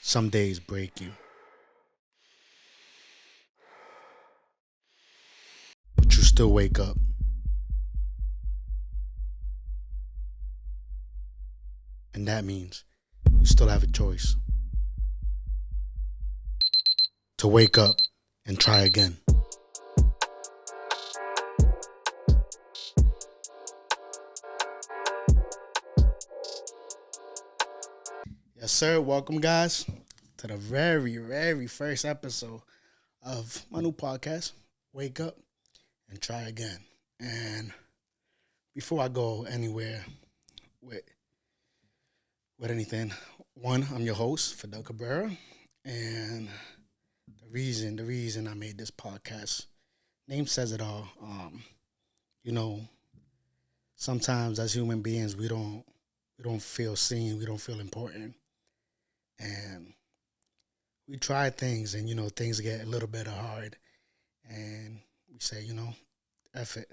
Some days break you, but you still wake up. And that means you still have a choice to wake up and try again. Yes, sir. Welcome, guys, to the very first episode of my new podcast, Wake Up and Try Again. And before I go anywhere with anything, one, I'm your host, Fidel Cabrera, and the reason I made this podcast, name says it all. You know, sometimes as human beings, we don't feel seen, we don't feel important, and we try things, and things get a little bit hard, and we say, F it,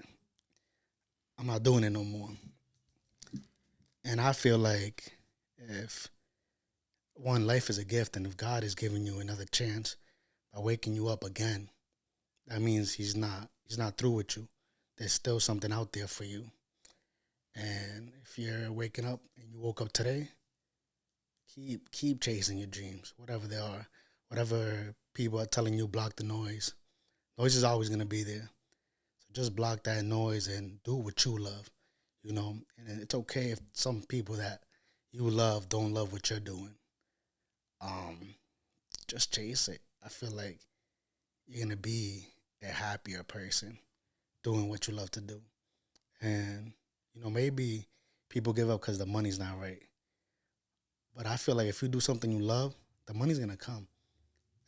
I'm not doing it no more. And I feel like if life is a gift, and if God is giving you another chance by waking you up again, that means He's not through with you. There's still something out there for you. And if you're waking up and you woke up today, keep chasing your dreams, whatever they are, whatever people are telling you, block the noise. Noise is always gonna be there. So just block that noise and do what you love, And it's okay if some people that you love don't love what you're doing. Just chase it. I feel like you're gonna be a happier person doing what you love to do. And maybe people give up because the money's not right. But I feel like if you do something you love, the money's gonna come,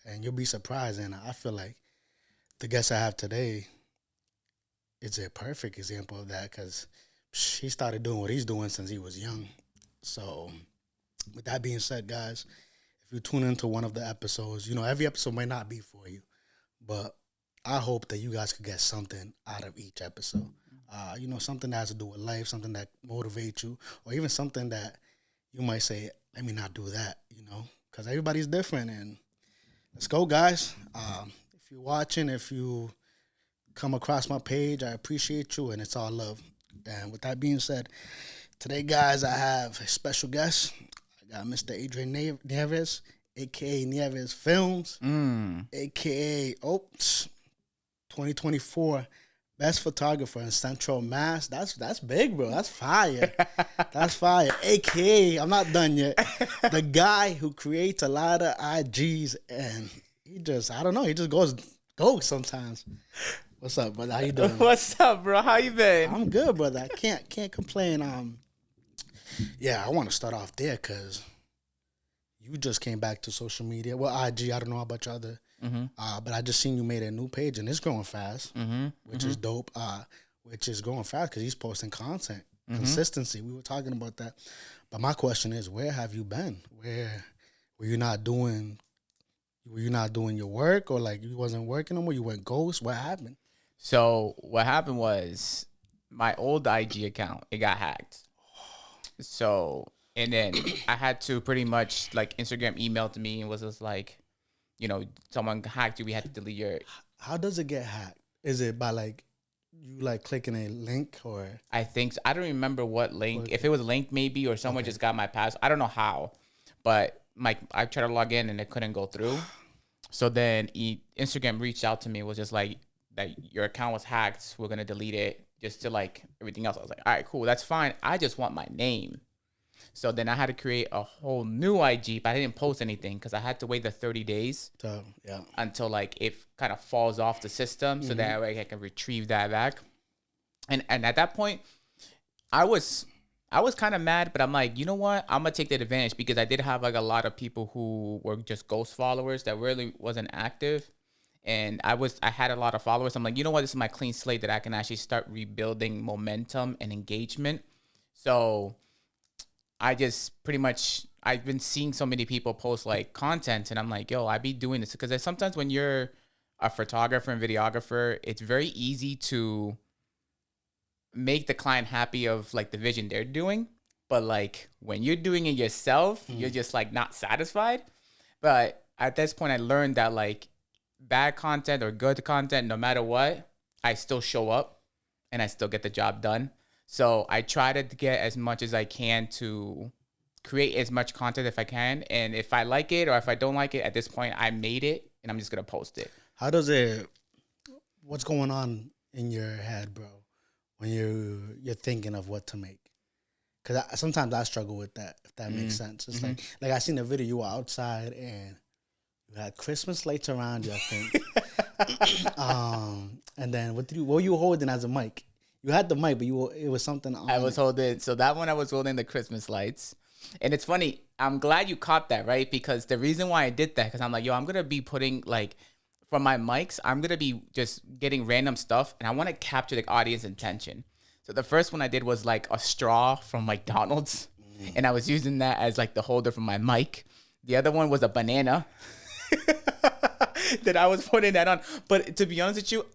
and you'll be surprised. And I feel like the guest I have today is a perfect example of that, because he started doing what he's doing since he was young. So, with that being said, guys, if you tune into one of the episodes, every episode might not be for you, but I hope that you guys could get something out of each episode. Something that has to do with life, something that motivates you, or even something that you might say, let me not do that, because everybody's different. And let's go, guys. If you're watching, if you come across my page, I appreciate you, and it's all love. And with that being said, today, guys, I have a special guest. I got Mr. Adrian Nieves, a.k.a. NievesFilmz, a.k.a. 2024 best photographer in Central Mass. That's big, bro. That's fire. That's fire. A.k.a. I'm not done yet. The guy who creates a lot of IGs, and he just goes sometimes. What's up, brother? How you doing? What's up, bro? How you been? I'm good, brother. I can't complain. I want to start off there because you just came back to social media. Well, IG, I don't know about your other, but I just seen you made a new page, and it's growing fast, which is dope. Which is growing fast because he's posting content, consistency. We were talking about that, but my question is, where have you been? Where were you not doing? Were you not doing your work, or like you wasn't working no more? You went ghost. What happened? So what happened was my old IG account, it got hacked. So, and then I had to pretty much, like, Instagram emailed to me and was just like, someone hacked you. We had to delete your. How does it get hacked? Is it by you clicking a link, or? I think so. I don't remember what link. If it was a link maybe, or someone just got my password. I don't know how, but I tried to log in and it couldn't go through. So then Instagram reached out to me, was just like, that your account was hacked. We're going to delete it just to everything else. I was like, all right, cool. That's fine. I just want my name. So then I had to create a whole new IG, but I didn't post anything because I had to wait the 30 days until it kind of falls off the system. So that way I can retrieve that back. And at that point, I was kind of mad, but I'm like, you know what? I'm going to take that advantage because I did have a lot of people who were just ghost followers that really wasn't active. And I had a lot of followers. I'm like, you know what? This is my clean slate that I can actually start rebuilding momentum and engagement. So I just pretty much, I've been seeing so many people post content, and I'm like, yo, I be doing this because sometimes when you're a photographer and videographer, it's very easy to make the client happy of the vision they're doing. But when you're doing it yourself, you're just not satisfied. But at this point, I learned that like bad content or good content, no matter what, I still show up and I still get the job done. So I try to get as much as I can to create as much content if I can. And if I like it or if I don't like it, at this point, I made it and I'm just going to post it. How does it, what's going on in your head, bro, when you're thinking of what to make? Because sometimes I struggle with that, if that makes sense. It's like I seen a video, you were outside and you had Christmas lights around you, I think. And then what were you holding as a mic? You had the mic, but it was something on I was holding, so that one I was holding the Christmas lights. And it's funny, I'm glad you caught that, right? Because the reason why I did that, because I'm like, yo, I'm going to be putting like, for my mics, I'm going to be just getting random stuff and I want to capture the audience attention. So the first one I did was like a straw from McDonald's and I was using that as like the holder for my mic. The other one was a banana that I was putting that on. But to be honest with you,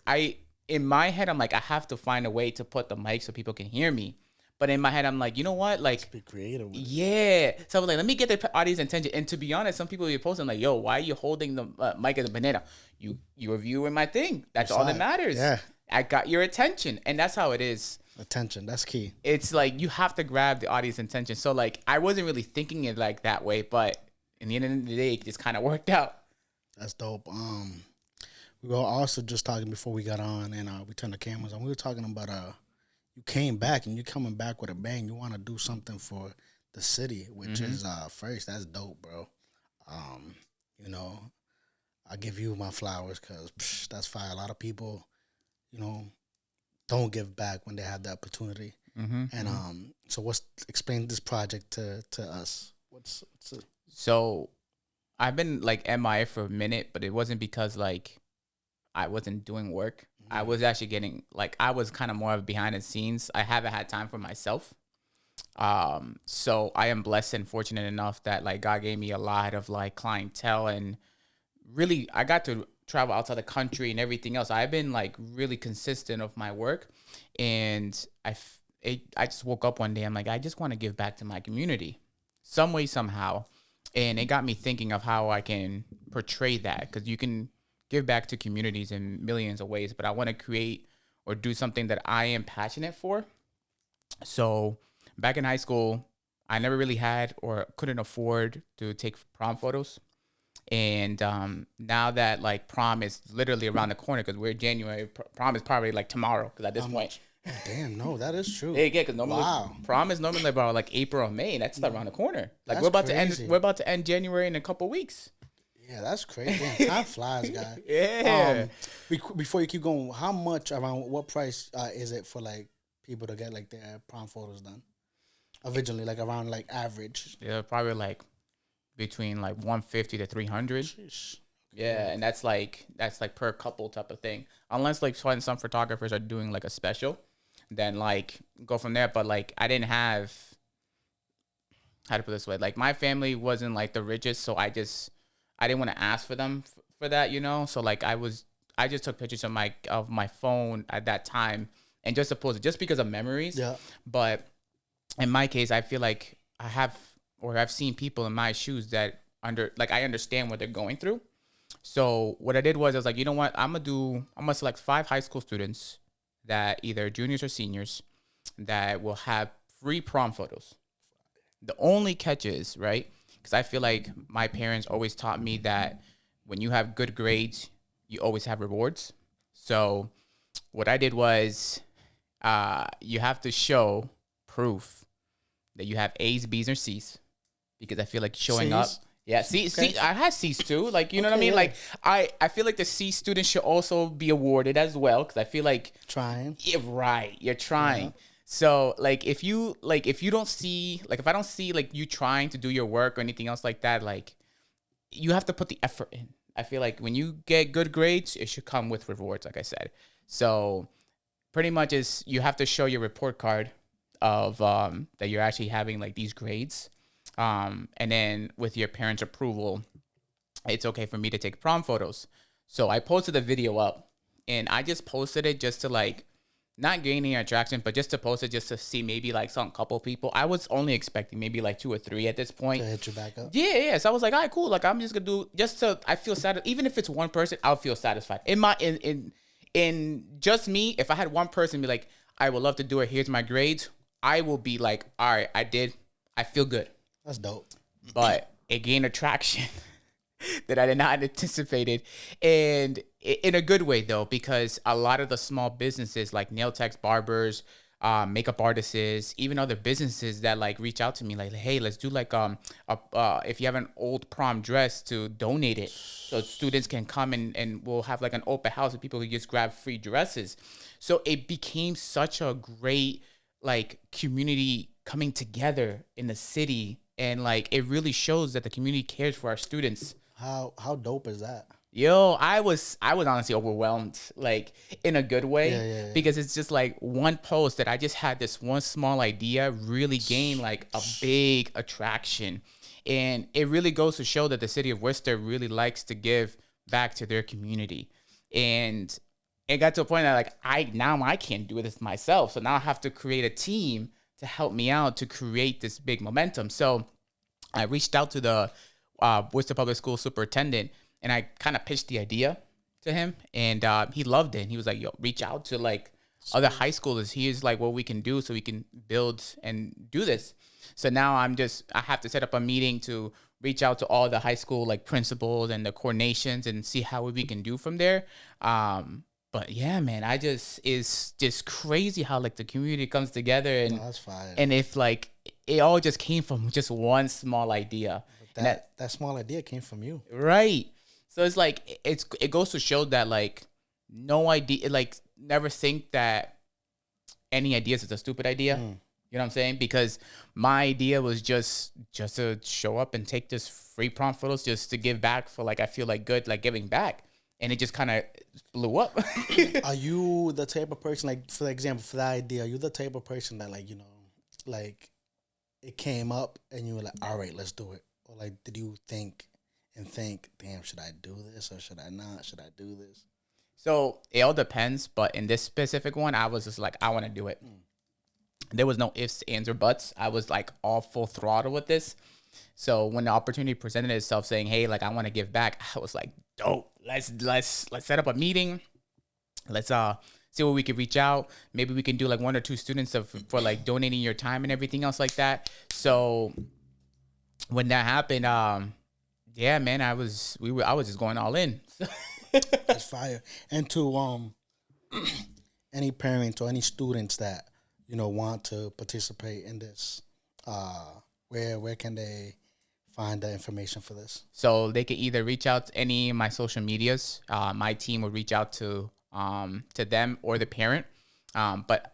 in my head, I'm like, I have to find a way to put the mic so people can hear me. But in my head, I'm like, you know what? Like, let's be creative with it. Yeah. So I was like, let me get the audience attention. And to be honest, some people be posting like, yo, why are you holding the mic as a banana? You reviewing my thing. That's all that matters. Yeah. I got your attention. And that's how it is. Attention. That's key. It's like, you have to grab the audience attention. So like, I wasn't really thinking it like that way, but in the end of the day, it just kind of worked out. That's dope. We were also just talking before we got on and we turned the cameras on. We were talking about you came back and you're coming back with a bang. You want to do something for the city, which is first. That's dope, bro. You know, I give you my flowers because that's fire. A lot of people, you know, don't give back when they have the opportunity. And so explain this project to us. What's it? So I've been like MIA for a minute, but it wasn't because like I wasn't doing work. I was actually getting like, I was kind of more of behind the scenes. I haven't had time for myself. So I am blessed and fortunate enough that like God gave me a lot of like clientele and really I got to travel outside the country and everything else. I've been like really consistent of my work and I just woke up one day. I'm like, I just want to give back to my community some way, somehow. And it got me thinking of how I can portray that because you can give back to communities in millions of ways, but I want to create or do something that I am passionate for. So back in high school, I never really had or couldn't afford to take prom photos. And now that like prom is literally around the corner because we're January, prom is probably like tomorrow because at this point. Oh, damn, no, that is true. Yeah, because normally prom is normally about like April or May. That's around the corner. Like we're about to end January in a couple weeks. Yeah, that's crazy. Damn, time flies, guy. Yeah. Before you keep going, how much around what price is it for like people to get like their prom photos done? Originally, like around like average. Yeah, probably like between like 150 to 300. Sheesh. Yeah, and that's like per couple type of thing. Unless like some photographers are doing like a special, then like go from there. But like I didn't have, how to put it this way, like my family wasn't like the richest, so I didn't want to ask for them for that, you know. So like I just took pictures of my phone at that time and just to post it just because of memories. Yeah. But in my case, I feel like I've seen people in my shoes that I understand what they're going through. So what I did was I was like, you know what, I'm gonna select 5 high school students that either juniors or seniors that will have free prom photos. The only catch is, right, because I feel like my parents always taught me that when you have good grades, you always have rewards. So what I did was you have to show proof that you have A's, B's, or C's because I feel like showing C's? up. Yeah, C, I had C's too. Like, you know what I mean? Yeah. Like, I feel like the C students should also be awarded as well because I feel like trying. Yeah, right. You're trying. Yeah. So like if you don't see, like if I don't see like you trying to do your work or anything else like that, like you have to put the effort in. I feel like when you get good grades, it should come with rewards, like I said. So pretty much is you have to show your report card of that you're actually having like these grades. And then with your parents' approval, it's okay for me to take prom photos. So I posted the video up and I just posted it just to like not gaining attraction, but just to post it just to see maybe like some couple people. I was only expecting maybe like 2 or 3 at this point. To hit you back up. Yeah. So I was like, all right, cool. Like I'm just gonna do just so I feel sad. Even if it's one person, I'll feel satisfied. In just me, if I had one person be like, I would love to do it. Here's my grades. I will be like, all right, I did. I feel good. That's dope. But it gained attraction that I did not anticipated, and in a good way though, because a lot of the small businesses like nail techs, barbers, makeup artists, even other businesses that like reach out to me like, hey, let's do like if you have an old prom dress, to donate it so students can come and we'll have like an open house and people can just grab free dresses. So it became such a great like community coming together in the city, and like it really shows that the community cares for our students. How dope is that? Yo, I was honestly overwhelmed, like in a good way, Yeah. because it's just like one post that I just had this one small idea really gained like a big attraction, and it really goes to show that the city of Worcester really likes to give back to their community, and it got to a point that like I can't do this myself, so now I have to create a team to help me out to create this big momentum. So I reached out to the Worcester Public School superintendent, and I kind of pitched the idea to him, and he loved it. And he was like, yo, reach out to like other high schoolers. Here's like what we can do so we can build and do this. So now I have to set up a meeting to reach out to all the high school like principals and the coordinations and see how we can do from there. But yeah, man, it's just crazy how like the community comes together, and That's fire. and if like it all just came from just one small idea. That small idea came from you. Right. So it's like it goes to show that like no idea, like never think that any ideas is a stupid idea. You know what I'm saying? Because my idea was just to show up and take this free prom photos just to give back for like I feel like good like giving back, and it just kind of blew up. Are you the type of person, like for example, for that idea, are you the type of person that like, like it came up and you were like, all right, let's do it? Or like, did you think, damn, should I do this or should I not? Should I do this? So it all depends, but in this specific one, I was just like, I want to do it. There was no ifs, ands, or buts. I was like all full throttle with this. So when the opportunity presented itself, saying, "Hey, like I want to give back," I was like, "Dope! Let's set up a meeting. Let's see where we could reach out. Maybe we can do like 1 or 2 students for like donating your time and everything else like that." So when that happened, yeah, man, I was just going all in. That's fire. And to any parents or any students that want to participate in this, where can they find the information for this? So they can either reach out to any of my social medias. My team will reach out to them or the parent. But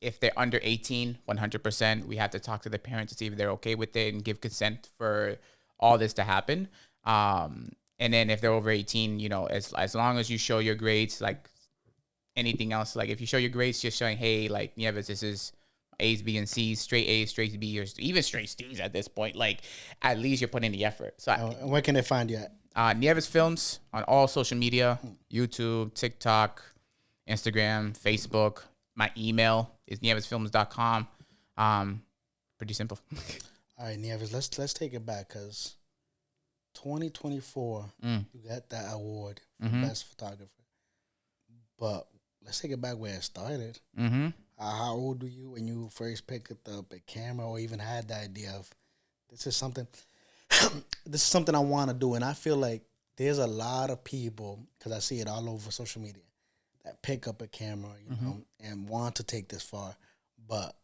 if they're under 18, 100%, we have to talk to the parents to see if they're okay with it and give consent for all this to happen. And then if they're over 18, as long as you show your grades, like anything else, like if you show your grades, just showing, hey, like, Nieves, this is A's, B, and C's, straight A's, straight B, or even straight C's at this point, like at least you're putting in the effort. So And where can they find you at? NievesFilmz on all social media, YouTube, TikTok, Instagram, Facebook. My email is nievesfilmz.com. Pretty simple. All right, Nieves, let's take it back, because 2024, you got that award for best photographer. But let's take it back where it started. How old were you when you first picked up a camera, or even had the idea of this is something I want to do? And I feel like there's a lot of people, because I see it all over social media, that pick up a camera, and want to take this far, but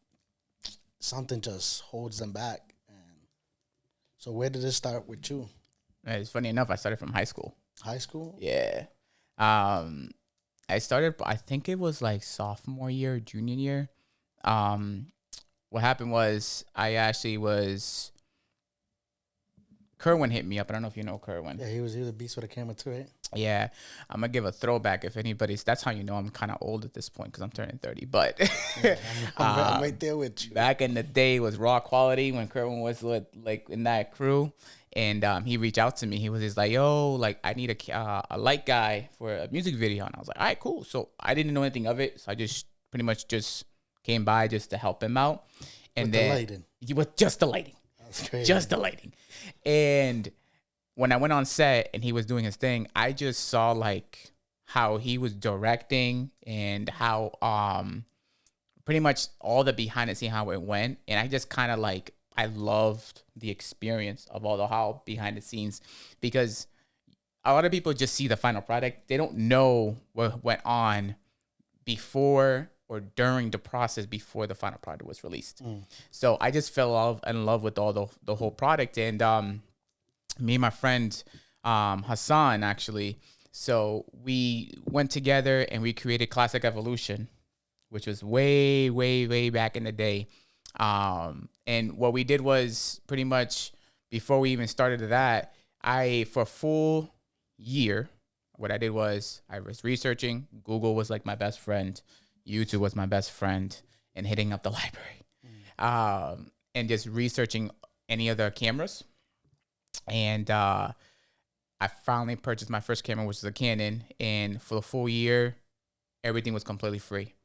something just holds them back. And so where did it start with you? It's funny enough, I started from high school. High school? Yeah. I started, I think it was like sophomore year, junior year. What happened was Kerwin hit me up. I don't know if you know Kerwin. Yeah, he was a beast with a camera too, right? Yeah. I'm going to give a throwback if anybody's, that's how you know I'm kind of old at this point, because I'm turning 30. But Yeah, I'm right there with you. back in the day, it was raw quality when Kerwin was like in that crew. And he reached out to me. He was just like, yo, like, I need a light guy for a music video. And I was like, all right, cool. So I didn't know anything of it. So I just pretty much just came by just to help him out. And with then the lighting. With just the lighting. That's crazy. Just the lighting. And when I went on set and he was doing his thing, I just saw like how he was directing and how pretty much all the behind the scene, how it went. And I just kind of like, I loved the experience of all the how behind the scenes, because a lot of people just see the final product. They don't know what went on before or during the process before the final product was released. So I just fell in love with all the whole product. And me and my friend Hassan, actually, so we went together and we created Classic Evolution, which was way, way, way back in the day. And what we did was pretty much before we even started that, for a full year, what I did was I was researching. Google was like my best friend. YouTube was my best friend, and hitting up the library, and just researching any other cameras. And I finally purchased my first camera, which is a Canon. And for the full year, everything was completely free.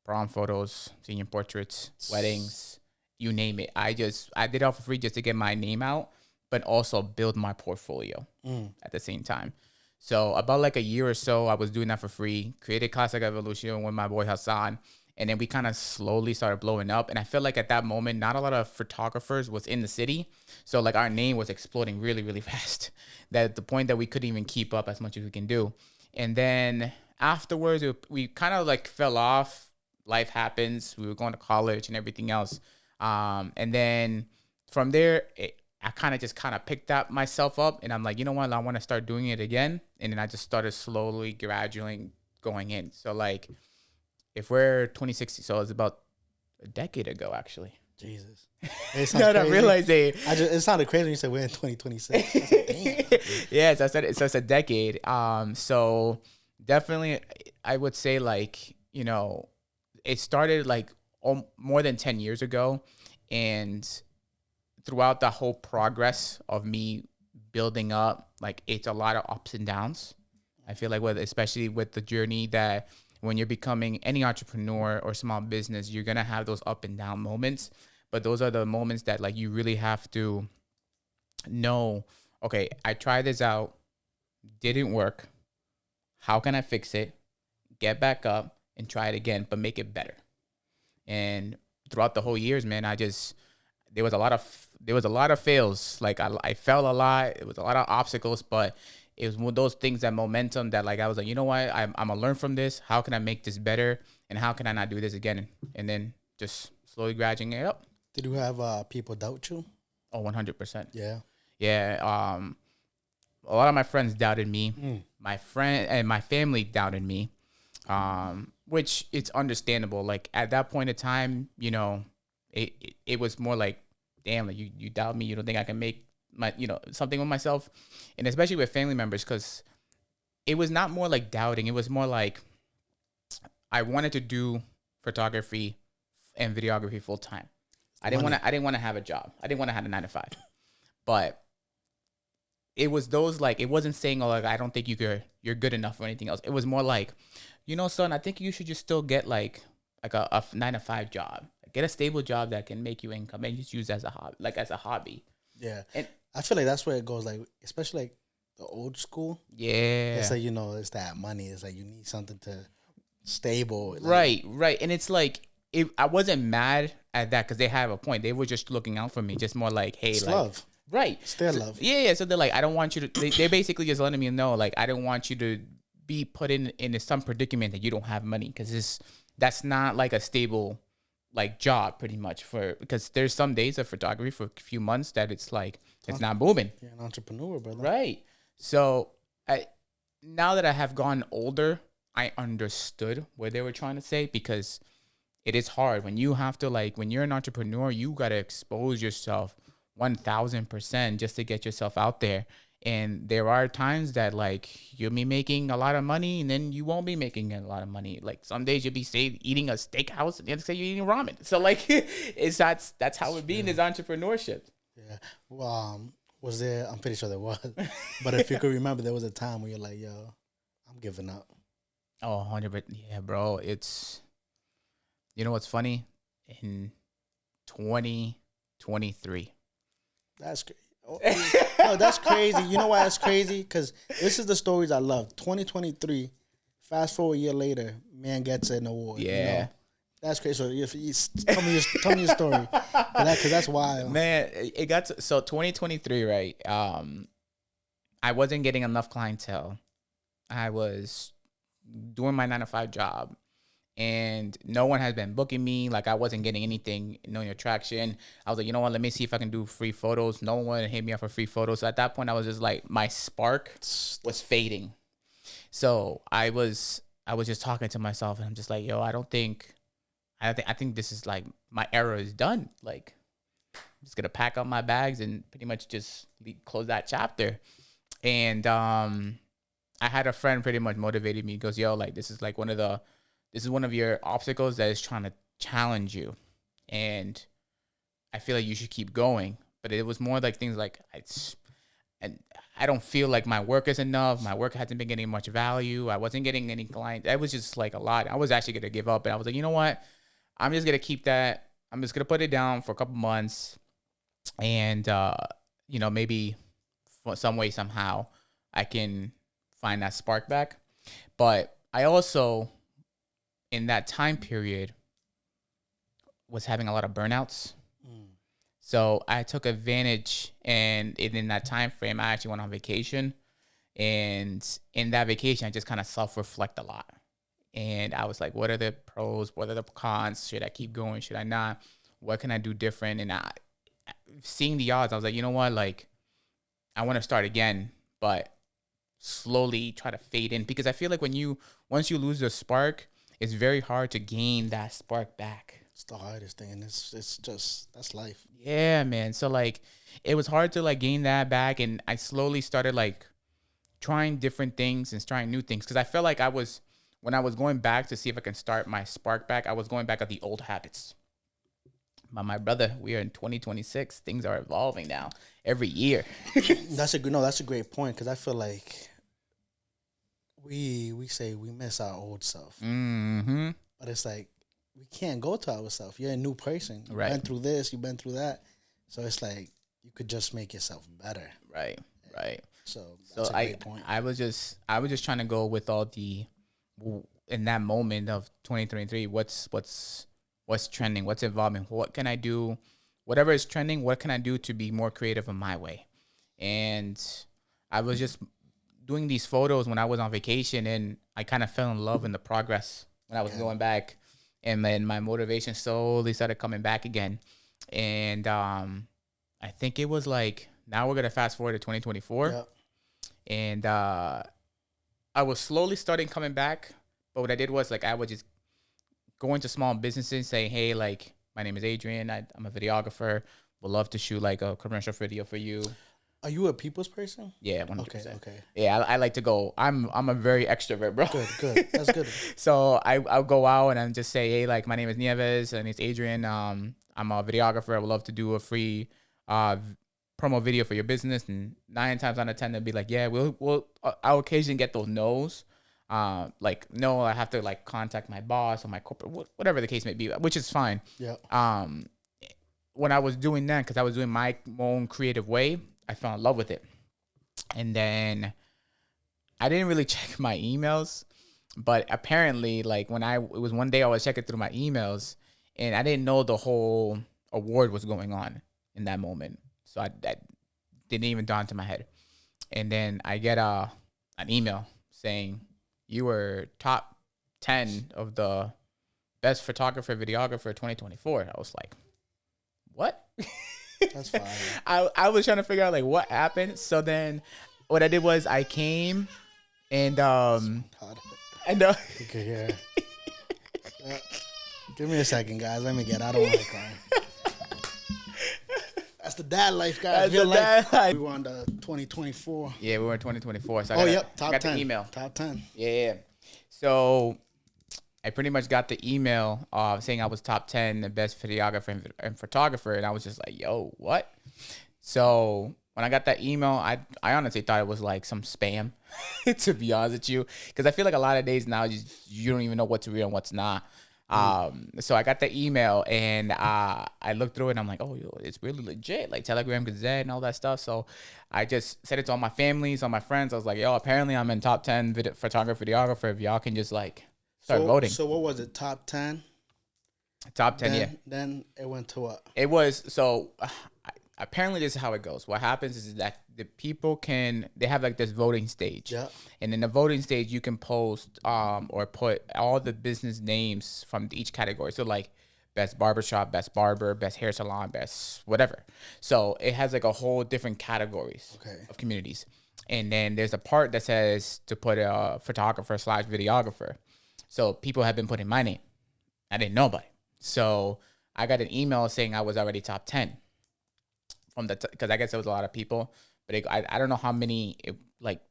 Prom photos, senior portraits, weddings, you name it. I did it all for free just to get my name out, but also build my portfolio at the same time. So about like a year or so, I was doing that for free, created Classic Evolution with my boy Hassan. And then we kind of slowly started blowing up. And I feel like at that moment, not a lot of photographers was in the city. So like our name was exploding really, really fast, that at the point that we couldn't even keep up as much as we can do. And then afterwards, we kind of like fell off. Life happens. We were going to college and everything else. And then from there, I kind of picked up myself up, and I'm like, you know what? I want to start doing it again. And then I just started slowly, gradually going in. So like, if we're 2016, so it's about a decade ago, actually. Jesus. No, I realized it sounded crazy when you said we're in 2026. I was like, damn. Yes, I said it. So it's a decade. So definitely, I would say like, you know, it started like more than 10 years ago, and throughout the whole progress of me building up, like it's a lot of ups and downs. I feel like especially with the journey that when you're becoming any entrepreneur or small business, you're going to have those up and down moments. But those are the moments that like you really have to know, okay, I tried this out, didn't work. How can I fix it? Get back up and try it again, but make it better. And throughout the whole years, man, there was a lot of fails. Like I fell a lot. It was a lot of obstacles, but it was one of those things, that momentum that like I was like, you know what, I'm gonna learn from this. How can I make this better? And how can I not do this again? And then just slowly graduating it up. Did you have people doubt you? Oh, 100%. Yeah. Yeah. A lot of my friends doubted me. My friend and my family doubted me. Which it's understandable. Like at that point in time, you know, it was more like, damn, like you doubt me. You don't think I can make something with myself, and especially with family members, because it was not more like doubting. It was more like I wanted to do photography and videography full time. I didn't want to have a job. I didn't want to have a 9-to-5, but it was those like, it wasn't saying, oh, like, I don't think you're good enough or anything else. It was more like, you know, son, I think you should just still get like a 9-to-5 job. Get a stable job that can make you income and just use as a hobby. Yeah. And I feel like that's where it goes, like, especially like the old school. Yeah. It's like, you know, it's that money. It's like you need something to stable. Like, right. And it's like, I wasn't mad at that because they have a point. They were just looking out for me, just more like, hey, it's like, love. Right. It's their love. Yeah. So they're like, I don't want you to, they're basically just letting me know, like, I don't want you to be put in some predicament that you don't have money, because that's not like a stable like job pretty much, because there's some days of photography for a few months that it's like it's not booming. You're an entrepreneur, brother. Right. So now that I have gotten older, I understood what they were trying to say, because it is hard when you have to, like, when you're an entrepreneur, you got to expose yourself 1000% just to get yourself out there. And there are times that like you'll be making a lot of money, and then you won't be making a lot of money. Like some days you'll be eating a steakhouse, and the other day you're eating ramen. So like that's how it be in this entrepreneurship. Yeah. Well, was there? I'm pretty sure there was. But if you could remember, there was a time where you're like, yo, I'm giving up. Oh, 100%. Yeah, bro. It's You know what's funny? In 2023. That's crazy. Oh, no, that's crazy. You know why that's crazy? Because this is the stories I love. 2023, fast forward a year later, man gets an award. Yeah. You know? That's crazy. So if you tell me your story, because that's wild. Man, it got to, so 2023, right? I wasn't getting enough clientele. I was doing my 9 to 5 job, and no one has been booking me. Like, I wasn't getting anything, no attraction. I was like, you know what? Let me see if I can do free photos. No one hit me up for free photos. So at that point, I was just like, my spark was fading. So I was just talking to myself, and I'm just like, yo, I think this is like my era is done. Like, I'm just gonna pack up my bags and pretty much just close that chapter. And I had a friend pretty much motivated me. He goes, yo, like, this is one of your obstacles that is trying to challenge you, and I feel like you should keep going. But it was more like things like and I don't feel like my work is enough. My work hasn't been getting much value. I wasn't getting any clients. It was just like a lot. I was actually gonna give up, and I was like, you know what? I'm just gonna keep that. I'm just gonna put it down for a couple months, and maybe for some way somehow I can find that spark back. But I also, in that time period, was having a lot of burnouts. So I took advantage, and in that time frame, I actually went on vacation. And in that vacation, I just kind of self-reflect a lot. And I was like, what are the pros? What are the cons? Should I keep going? Should I not? What can I do different? And seeing the odds, I was like, you know what? Like, I want to start again, but slowly try to fade in. Because I feel like once you lose the spark, it's very hard to gain that spark back. It's the hardest thing, and it's just, that's life. Yeah, man. So like, it was hard to like gain that back, and I slowly started like trying different things and trying new things, because I felt like when I was going back to see if I can start my spark back, I was going back at the old habits. But my brother, we are in 2026. Things are evolving now every year. That's a great point, because I feel like we say we miss our old self, but it's like, we can't go to ourselves. You're a new person. You've been through this. You've been through that. So it's like, you could just make yourself better. Right. So that's a great point. I was just trying to go with all in that moment of 2023. What's trending? What's evolving? What can I do? Whatever is trending, what can I do to be more creative in my way? And I was just doing these photos when I was on vacation, and I kind of fell in love in the progress when I was going back. And then my motivation slowly started coming back again. And I think it was like, now we're going to fast forward to 2024. Yep. And I was slowly starting coming back. But what I did was, like, I would just go into small businesses, say, hey, like, my name is Adrian. I'm a videographer. Would love to shoot like a commercial video for you. Are you a people's person? Yeah, 100%. Okay. Yeah, I like to go. I'm a very extrovert, bro. Good. That's good. So I'll go out and I just say, hey, like, my name is Nieves and it's Adrian. I'm a videographer. I would love to do a free promo video for your business. And 9 times out of 10, they'll be like, yeah, I'll occasionally get those no's. Like, no, I have to like contact my boss or my corporate, whatever the case may be, which is fine. Yeah. When I was doing that, because I was doing my own creative way, I fell in love with it. And then I didn't really check my emails, but apparently, like, it was one day I was checking through my emails and I didn't know the whole award was going on in that moment. So that didn't even dawn to my head. And then I get an email saying, you were top 10 of the best photographer, videographer 2024. I was like, what? That's fine. I was trying to figure out like what happened. So then what I did was I came and I know. Okay, yeah. Give me a second, guys. Let me get out. I don't want to cry. That's the dad life, guys. Real life. We were on the 2024. Yeah, we were in 2024. So I got 10. The email. Top 10. Yeah. So I pretty much got the email saying I was top 10, the best videographer and photographer. And I was just like, yo, what? So when I got that email, I honestly thought it was like some spam, to be honest with you. Because I feel like a lot of days now, you don't even know what's real and what's not. So I got the email and I looked through it and I'm like, oh, yo, it's really legit, like Telegram Gazette and all that stuff. So I just said it to all my families, all my friends. I was like, yo, apparently I'm in top 10 photographer, videographer. If y'all can just like start voting. So what was it? Top 10? Top 10, yeah. Then it went to what? It was, so apparently this is how it goes. What happens is that the people they have like this voting stage. Yeah. And in the voting stage, you can post or put all the business names from each category. So like best barbershop, best barber, best hair salon, best whatever. So it has like a whole different categories of communities. And then there's a part that says to put a photographer / videographer. So people have been putting my name. I didn't know about it. So I got an email saying I was already top 10 from because I guess there was a lot of people, but I don't know how many like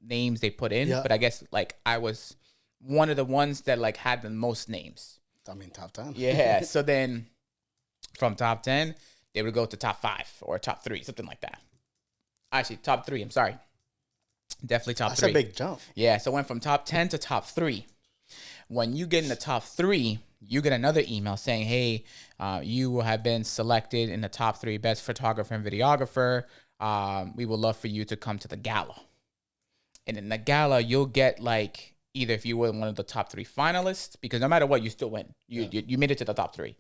names they put in, but I guess like I was one of the ones that like had the most names. I mean, top 10. Yeah. So then from top 10, they would go to top 5 or top 3, something like that. Actually, top 3. I'm sorry. Definitely top 3. That's a big jump. Yeah. So it went from top 10 to top 3. When you get in the top 3, you get another email saying, hey, you have been selected in the top 3 best photographer and videographer. We would love for you to come to the gala. And in the gala, you'll get like either if you were one of the top 3 finalists, because no matter what, you still win. You made it to the top 3.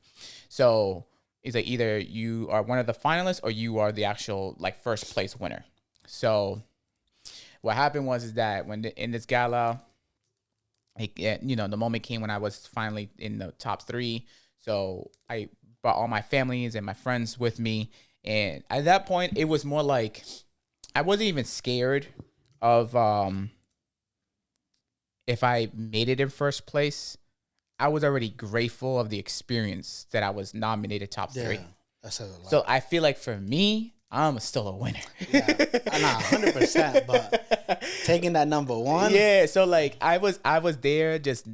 So it's like either you are one of the finalists or you are the actual like first place winner. So what happened was that when in this gala, the moment came when I was finally in the top 3. So I brought all my families and my friends with me. And at that point, it was more like I wasn't even scared of if I made it in first place. I was already grateful of the experience that I was nominated top 3. That says a lot. So I feel like for me, I'm still a winner. Yeah, nah, 100%. But taking that number 1. Yeah. So like I was there just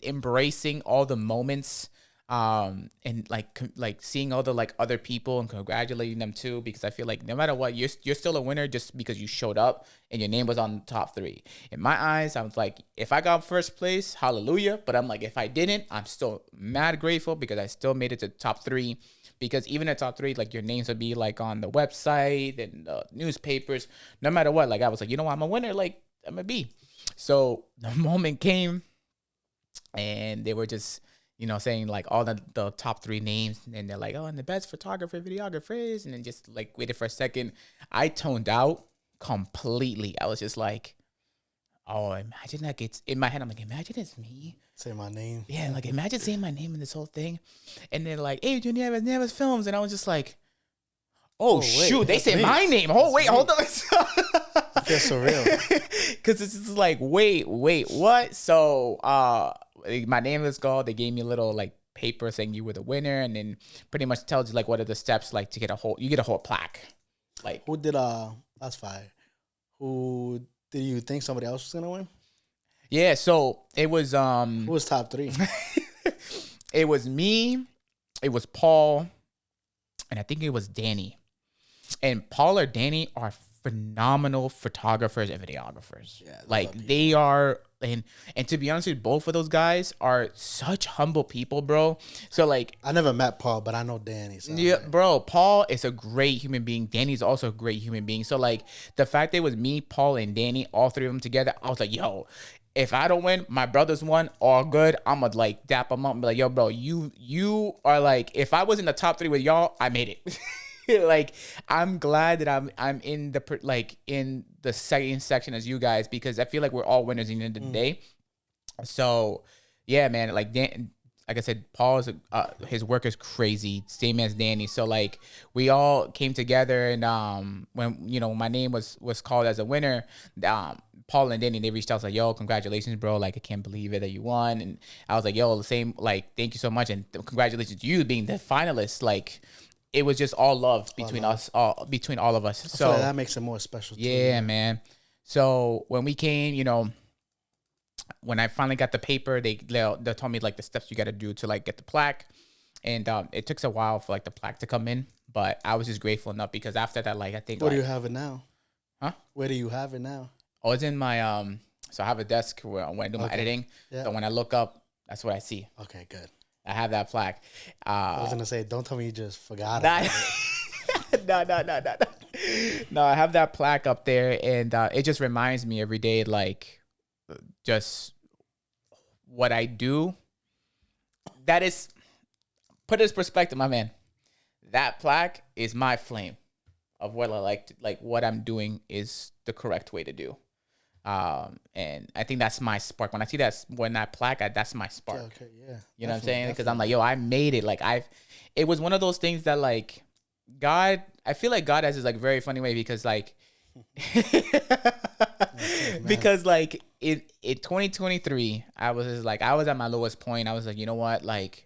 embracing all the moments, and like seeing all the like other people and congratulating them too, because I feel like no matter what, you're still a winner just because you showed up and your name was on the top 3. In my eyes, I was like, if I got first place, hallelujah. But I'm like, if I didn't, I'm still mad grateful because I still made it to top 3. Because even at top 3, like your names would be like on the website and the newspapers, no matter what. Like I was like, you know what, I'm a winner. Like I'm a B. So the moment came, and they were just, saying like all the top 3 names, and they're like, oh, and the best photographer, videographers, and then just like waited for a second. I toned out completely. I was just like, oh, imagine that gets in my head. I'm like, imagine it's me. Say my name. Yeah, like imagine saying my name in this whole thing. And then like, Adrian Nieves, NievesFilmz. And I was just like, oh shoot, they said my name. Oh, wait, hold on. I feel surreal. Because it's just like, wait, what? So my name is called. They gave me a little like paper saying you were the winner, and then pretty much tells you like what are the steps like to get you get a whole plaque. Like who did that's fire. Who did you think somebody else was gonna win? Yeah, so it was who was top 3? It was me, it was Paul, and I think it was Danny. And Paul or Danny are phenomenal photographers and videographers. Yeah, like they are, and to be honest with you, both of those guys are such humble people, bro. So like I never met Paul, but I know Danny. So yeah, bro. Paul is a great human being. Danny's also a great human being. So like the fact that it was me, Paul, and Danny, all 3 of them together, I was like, yo, if I don't win, my brothers won, all good. I'm gonna like dap them up and be like, yo, bro, you are like, if I was in the top 3 with y'all, I made it. Like, I'm glad that I'm in the second section as you guys, because I feel like we're all winners at the end of the day. So yeah, man, like like I said, Paul's his work is crazy, same as Danny. So like we all came together, and when my name was called as a winner, Paul and Danny, they reached out, was like, yo, congratulations, bro. Like, I can't believe it that you won. And I was like, yo, the same, like, thank you so much. And congratulations to you being the finalist. Like, it was just all love between us, between all of us. I feel like that makes it more special too. Yeah, man. So when we came, when I finally got the paper, they told me like the steps you got to do to like get the plaque. And it took a while for like the plaque to come in. But I was just grateful enough because after that, like, I think. Where do you have it now? Huh? Where do you have it now? Oh, it's in my so I have a desk where I do my editing. Yeah. So when I look up That's what I see. Okay, good. I have that plaque. I was gonna say, don't tell me you just forgot Nah, about it. no. No, I have that plaque up there, and it just reminds me every day, like, just what I do. That is, put this perspective, my man. That plaque is my flame of what I like what I'm doing is the correct way to do. And I think that's my spark. When I see that plaque, that's my spark. Okay, yeah. You know what I'm saying? Because I'm like, yo, I made it. Like it was one of those things that like God, I feel like God has this like very funny way because like, because like in 2023, I was just like, I was at my lowest point. I was like, you know what? Like,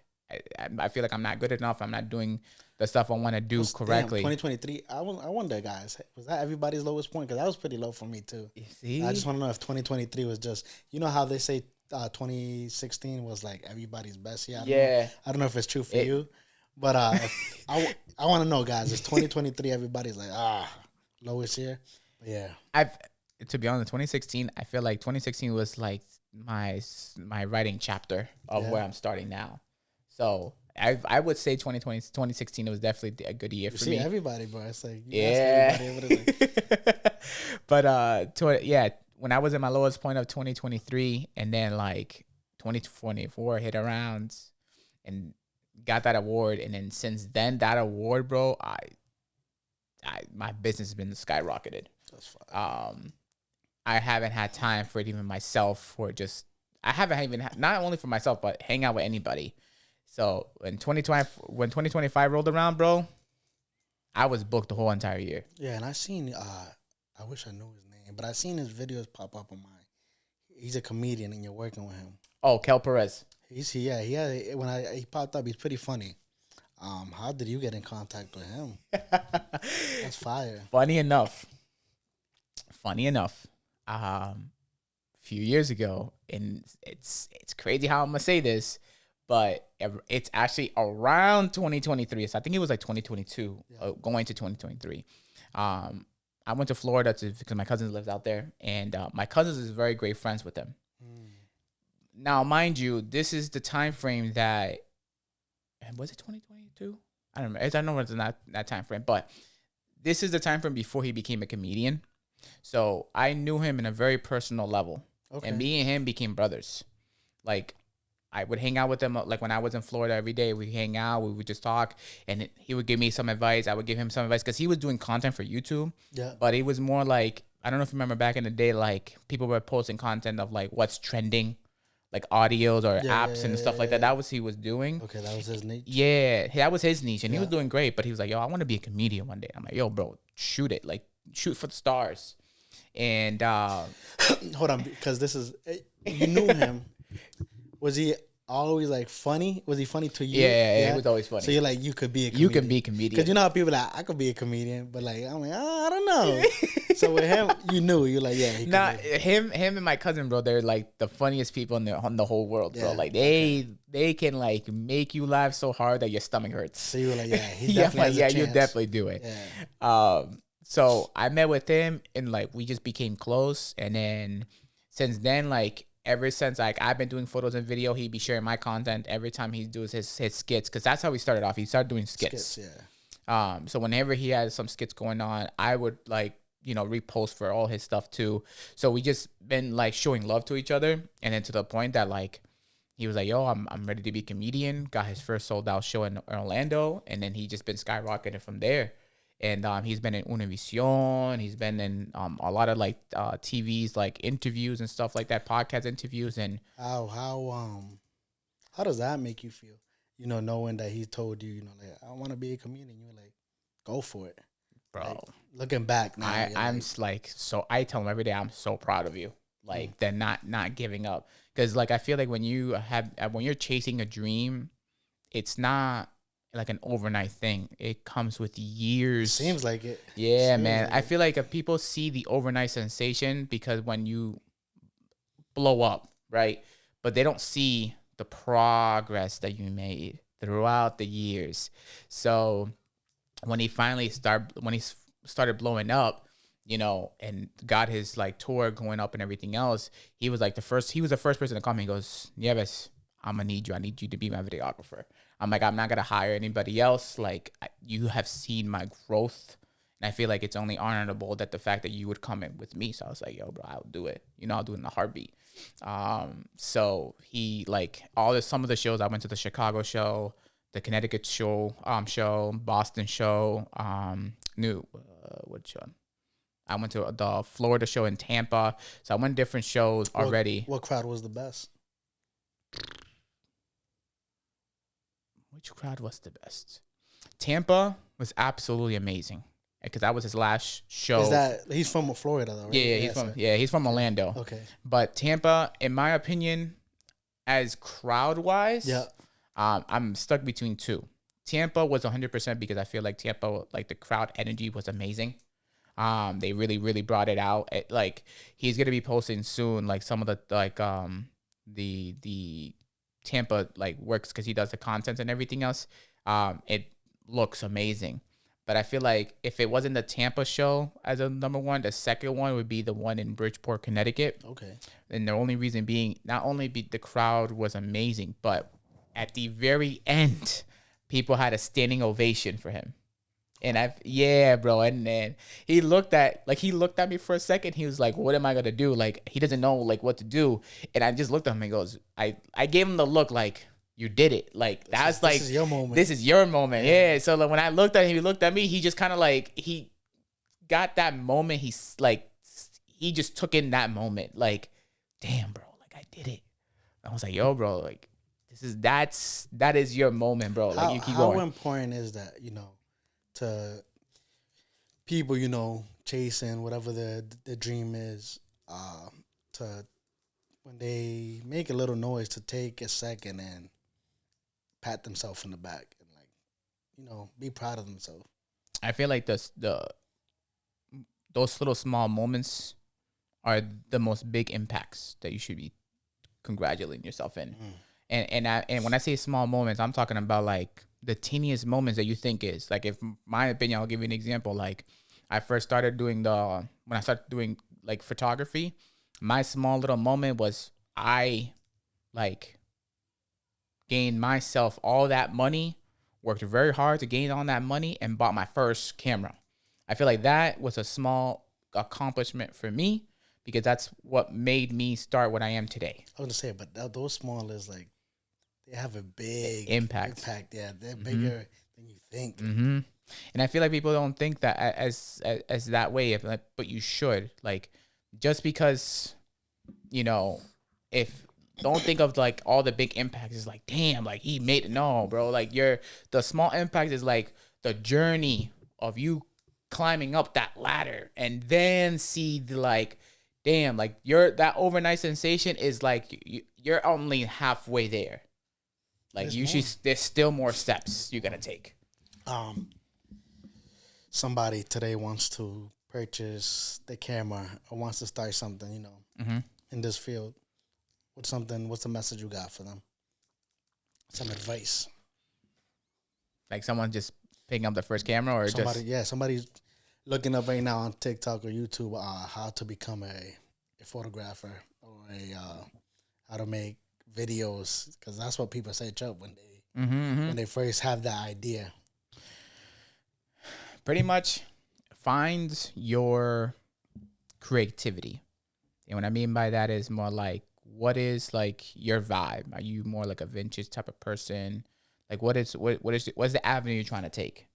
I feel like I'm not good enough. I'm not doing the stuff I want to do correctly. 2023. I wonder, guys, was that everybody's lowest point? Because that was pretty low for me too. You see? I just want to know if 2023 was just, you know how they say 2016 was like everybody's best year. I don't know if it's true for you, but I want to know, guys, is 2023 everybody's like lowest year? But yeah, to be honest, 2016. I feel like 2016 was like my writing chapter of where I'm starting now. So I would say 2016 it was definitely a good year for me. Everybody, bro. It's like But when I was at my lowest point of 2023, and then like 2024 hit around and got that award, and then since then that award, bro, my business has been skyrocketed. That's fine. I haven't had time for it even myself, or just I haven't even not only for myself but hang out with anybody. So when 2025 rolled around, bro, I was booked the whole entire year. Yeah, and I seen I wish I knew his name, but I seen his videos pop up on mine. He's a comedian, and you're working with him. Oh, Kel Perez. He popped up, he's pretty funny. How did you get in contact with him? That's fire. Funny enough, a few years ago, and it's crazy how I'm gonna say this, but it's actually around 2023. So I think it was like 2022, going to 2023. I went to Florida because my cousin lives out there, and my cousin is very great friends with them. Now, mind you, this is the time frame that, was it 2022? I don't remember. I don't know if it's not that time frame, but this is the time frame before he became a comedian. So I knew him in a very personal level, and me and him became brothers. Like, I would hang out with him. Like when I was in Florida every day, we hang out, we would just talk, and he would give me some advice. I would give him some advice because he was doing content for YouTube. Yeah. But it was more like, I don't know if you remember back in the day, like people were posting content of like what's trending, like audios or apps and stuff like that. That was he was doing. Okay, that was his niche. Yeah, that was his niche, and he was doing great. But he was like, yo, I want to be a comedian one day. I'm like, yo, bro, shoot it. Like, shoot for the stars. And hold on, because this is, you knew him. Was he always like funny? Was he funny to you? Yeah, he was always funny. So you're like, you could be a comedian. You can be a comedian. Because you know how people are like, I could be a comedian, but like, I'm like, I don't know. So with him, you knew. You're like, yeah. Him and my cousin, bro, they're like the funniest people on the whole world, bro. Like they can like make you laugh so hard that your stomach hurts. So you were like, yeah, he definitely has a chance. You definitely do it. Yeah. So I met with him, and like we just became close, and then since then, like ever since like I've been doing photos and video, he'd be sharing my content every time he does his skits, because that's how he started off. He started doing skits. So whenever he had some skits going on, I would like, you know, repost for all his stuff too. So we just been like showing love to each other, and then to the point that like he was like, yo, I'm ready to be a comedian. Got his first sold out show in Orlando, and then he just been skyrocketing from there. And he's been in Univision. He's been in a lot of like TVs, like interviews and stuff like that, podcast interviews. And how does that make you feel? You know, knowing that he told you, you know, like, I want to be a comedian. You're like, go for it, bro. Like, looking back now, I'm like, so I tell him every day, I'm so proud of you. Like they're not giving up, because like I feel like when you're chasing a dream, it's not like an overnight thing. It comes with years. Seems like it. Yeah, man. I feel like if people see the overnight sensation, because when you blow up, right? But they don't see the progress that you made throughout the years. So when he started blowing up, you know, and got his like tour going up and everything else, he was the first person to call me. He goes, Nieves, I'm gonna need you. I need you to be my videographer. I'm like, I'm not gonna hire anybody else. Like, you have seen my growth, and I feel like it's only honorable that the fact that you would come in with me. So I was like, yo, bro, I'll do it. You know, I'll do it in a heartbeat. So he like some of the shows. I went to the Chicago show, the Connecticut show, Boston show, what show? I went to the Florida show in Tampa. So I went to different shows already. What crowd was the best? Which crowd was the best? Tampa was absolutely amazing because that was his last show. Is that he's from Florida though? Right? He's from Orlando. Okay. But Tampa, in my opinion, as crowd wise, I'm stuck between two. Tampa was 100% because I feel like Tampa, like the crowd energy was amazing. They really, really brought it out. Like he's gonna be posting soon, like some of the the Tampa like works because he does the content and everything else. It looks amazing. But I feel like if it wasn't the Tampa show as a number one, the second one would be the one in Bridgeport, Connecticut. Okay. And the only reason being, not only the crowd was amazing, but at the very end, people had a standing ovation for him. And bro. And then he looked at me for a second. He was like, what am I going to do? Like, he doesn't know like what to do. And I just looked at him and goes, I gave him the look like, you did it. Like, this is your moment. This is your moment. Yeah. So like, when I looked at him, he looked at me. He just kind of like, he got that moment. He's like, he just took in that moment. Like, damn, bro. Like, I did it. I was like, yo, bro. Like, that is your moment, bro. Like, you keep going. How important is that, to people, chasing whatever the dream is, to when they make a little noise to take a second and pat themselves in the back and be proud of themselves. I feel like those little small moments are the most big impacts that you should be congratulating yourself in. And when I say small moments, I'm talking about like the teeniest moments that you think is like, if my opinion, I'll give you an example. Like I first started doing when I started doing like photography, my small little moment was I like gained myself all that money, worked very hard to gain all that money and bought my first camera. I feel like that was a small accomplishment for me because that's what made me start what I am today. I was gonna say, but those small is like, they have a big impact. Yeah, they're bigger than you think. Mm-hmm. And I feel like people don't think that as that way, but you should. Like, just because, if don't think of like all the big impacts is like, damn, like he made it. No, bro. Like the small impact is like the journey of you climbing up that ladder and then see the like, damn, like that overnight sensation is like you're only halfway there. Like there's still more steps you're gonna take. Somebody today wants to purchase the camera or wants to start something, in this field. What's the message you got for them? Some advice. Like someone just picking up the first camera or somebody's looking up right now on TikTok or YouTube how to become a photographer or how to make videos, because that's what people search up when they first have that idea. Pretty much find your creativity. And what I mean by that is more like, what is like your vibe? Are you more like a vintage type of person? Like what's the avenue you're trying to take?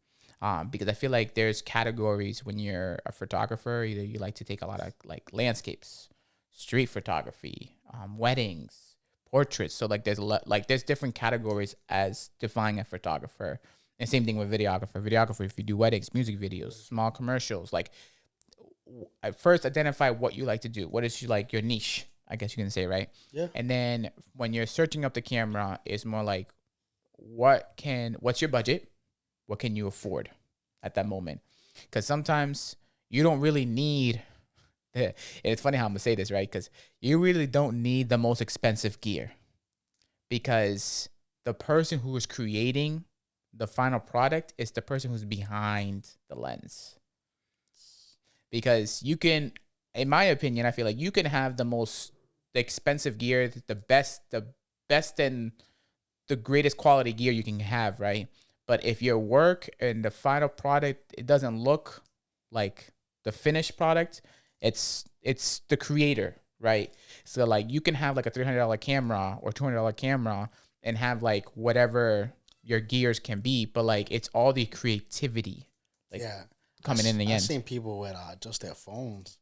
Because I feel like there's categories when you're a photographer. Either you like to take a lot of like landscapes, street photography, weddings, portraits. So like there's different categories as defining a photographer. And same thing with videographer. If you do weddings, music videos, small commercials, like first identify what you like to do. What is your niche? I guess you can say, right? Yeah. And then when you're searching up the camera, it's more like, what's your budget? What can you afford at that moment? Because sometimes you don't really need. It's funny how I'm gonna say this, right? Because you really don't need the most expensive gear, because the person who is creating the final product is the person who's behind the lens. Because you can, in my opinion, I feel like you can have the most expensive gear, the best and the greatest quality gear you can have, right? But if your work and the final product, it doesn't look like the finished product, it's the creator, right? So like you can have like a $300 camera or $200 camera and have like whatever your gears can be, but like it's all the creativity, like coming in the end. I've seen people with just their phones.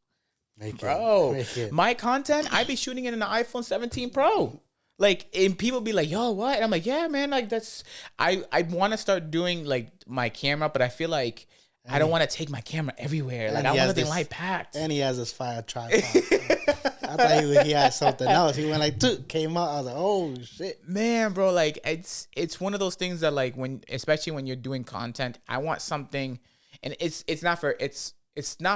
Bro, my content, I be shooting it in an iPhone 17 Pro. Like, and people be like, yo, what? And I'm like, yeah, man, like that's, I want to start doing like my camera, but I feel like I don't want to take my camera everywhere. Like I want something light packed. And he has this fire tripod. I thought he had something else. He went like, came out. I was like, oh shit. Man, bro, like it's one of those things that like especially when you're doing content, I want something, and it's not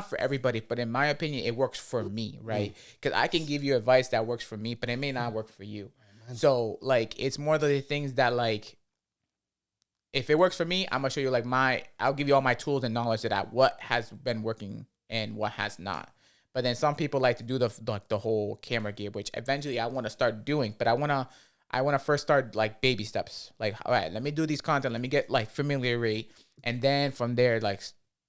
for everybody, but in my opinion, it works for me, right? Because I can give you advice that works for me, but it may not work for you. So like it's more of the things that like if it works for me, I'm gonna show you like I'll give you all my tools and knowledge that what has been working and what has not. But then some people like to do the whole camera gear, which eventually I want to start doing. But I wanna first start like baby steps. Like, all right, let me do these content, let me get like familiar, and then from there like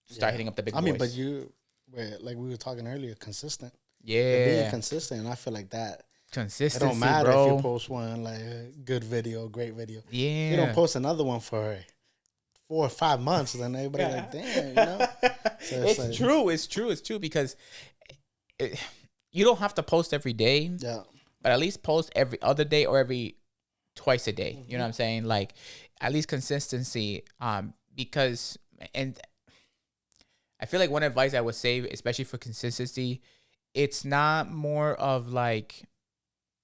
start hitting up the big boys. I mean, but like we were talking earlier, consistent. Yeah, being consistent, and I feel like that. Consistency, it don't matter bro. if you post one like a good video, great video. Yeah, you don't post another one for 4 or 5 months, then everybody like, damn, you know. So it's like, true. It's true because you don't have to post every day. Yeah, but at least post every other day or every twice a day. You know what I'm saying? Like at least consistency. Because and I feel like one advice I would say, especially for consistency, it's not more of like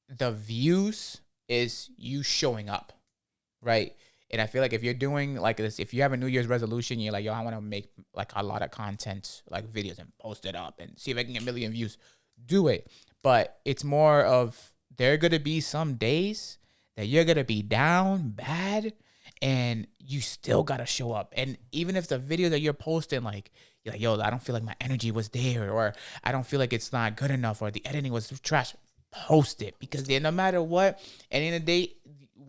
the views, is you showing up, right? And I feel like if you're doing like this, if you have a New Year's resolution, you're like, yo, I want to make like a lot of content, like videos, and post it up and see if I can get 1 million views, do it. But it's more of, there are going to be some days that you're going to be down bad and you still got to show up. And even if the video that you're posting, like, you're like, yo, I don't feel like my energy was there, or I don't feel like it's not good enough, or the editing was trash, post it. Because then no matter what, at the end of the day,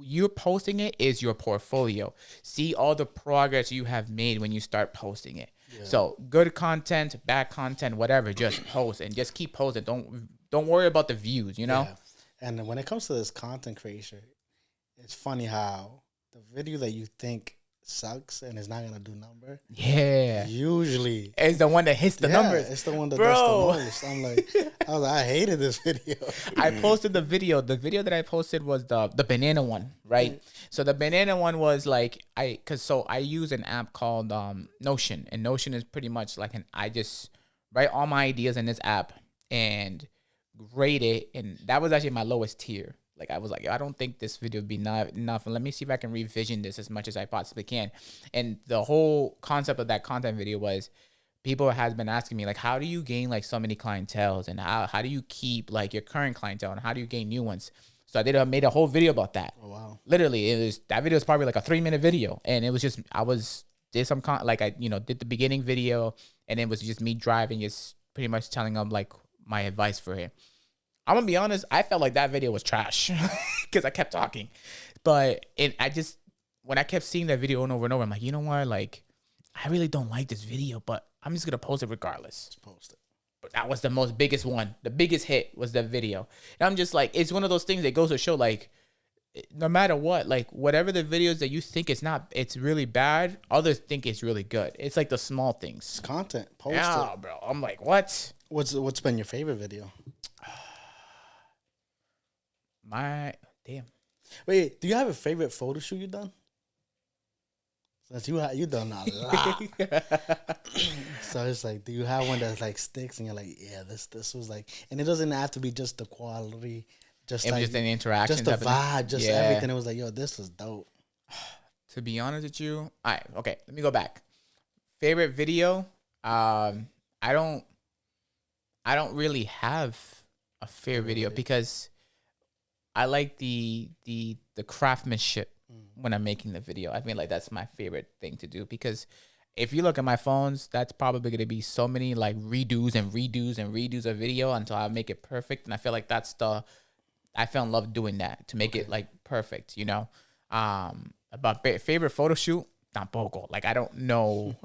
you're posting it is your portfolio. See all the progress you have made when you start posting it. Yeah. So good content, bad content, whatever, just post and just keep posting. Don't worry about the views, you know? Yeah. And when it comes to this content creation, it's funny how the video that you think sucks and is not gonna do number, usually it's the one that hits the numbers. It's the one that does the most. I was like, I hated this video. I posted the video that I posted was the banana one, right? So the banana one was like, I use an app called Notion, and Notion is pretty much like I just write all my ideas in this app and grade it, and that was actually my lowest tier. Like I was like, I don't think this video would be not enough, and let me see if I can revision this as much as I possibly can. And the whole concept of that content video was, people has been asking me like, how do you gain like so many clienteles, and how do you keep like your current clientele, and how do you gain new ones? So I made a whole video about that. Oh wow! Literally, that video is probably like a 3-minute video, and it was just did the beginning video, and it was just me driving, just pretty much telling them like my advice for it. I'm gonna be honest, I felt like that video was trash because I kept talking. But when I kept seeing that video over and over, I'm like, you know what? Like, I really don't like this video, but I'm just gonna post it regardless. Just post it. But that was the biggest one. The biggest hit was the video. And I'm just like, it's one of those things that goes to show, like, no matter what, like, whatever the videos that you think it's really bad, others think it's really good. It's like the small things. It's content. Post it. Bro. I'm like, what? What's been your favorite video? Wait, do you have a favorite photo shoot you done? Since you done a lot. So it's like, do you have one that like sticks and you're like, yeah, this was like, and it doesn't have to be just the quality, just an interaction, just the vibe, just everything. It was like, yo, this was dope. To be honest with you, all right, okay, let me go back. Favorite video, I don't really have a favorite video because I like the craftsmanship when I'm making the video. I mean, like, that's my favorite thing to do, because if you look at my phones, that's probably going to be so many like redos of video until I make it perfect. And I feel like that's I fell in love doing that to make it like perfect, you know. About favorite photo shoot, tampoco. Like I don't know.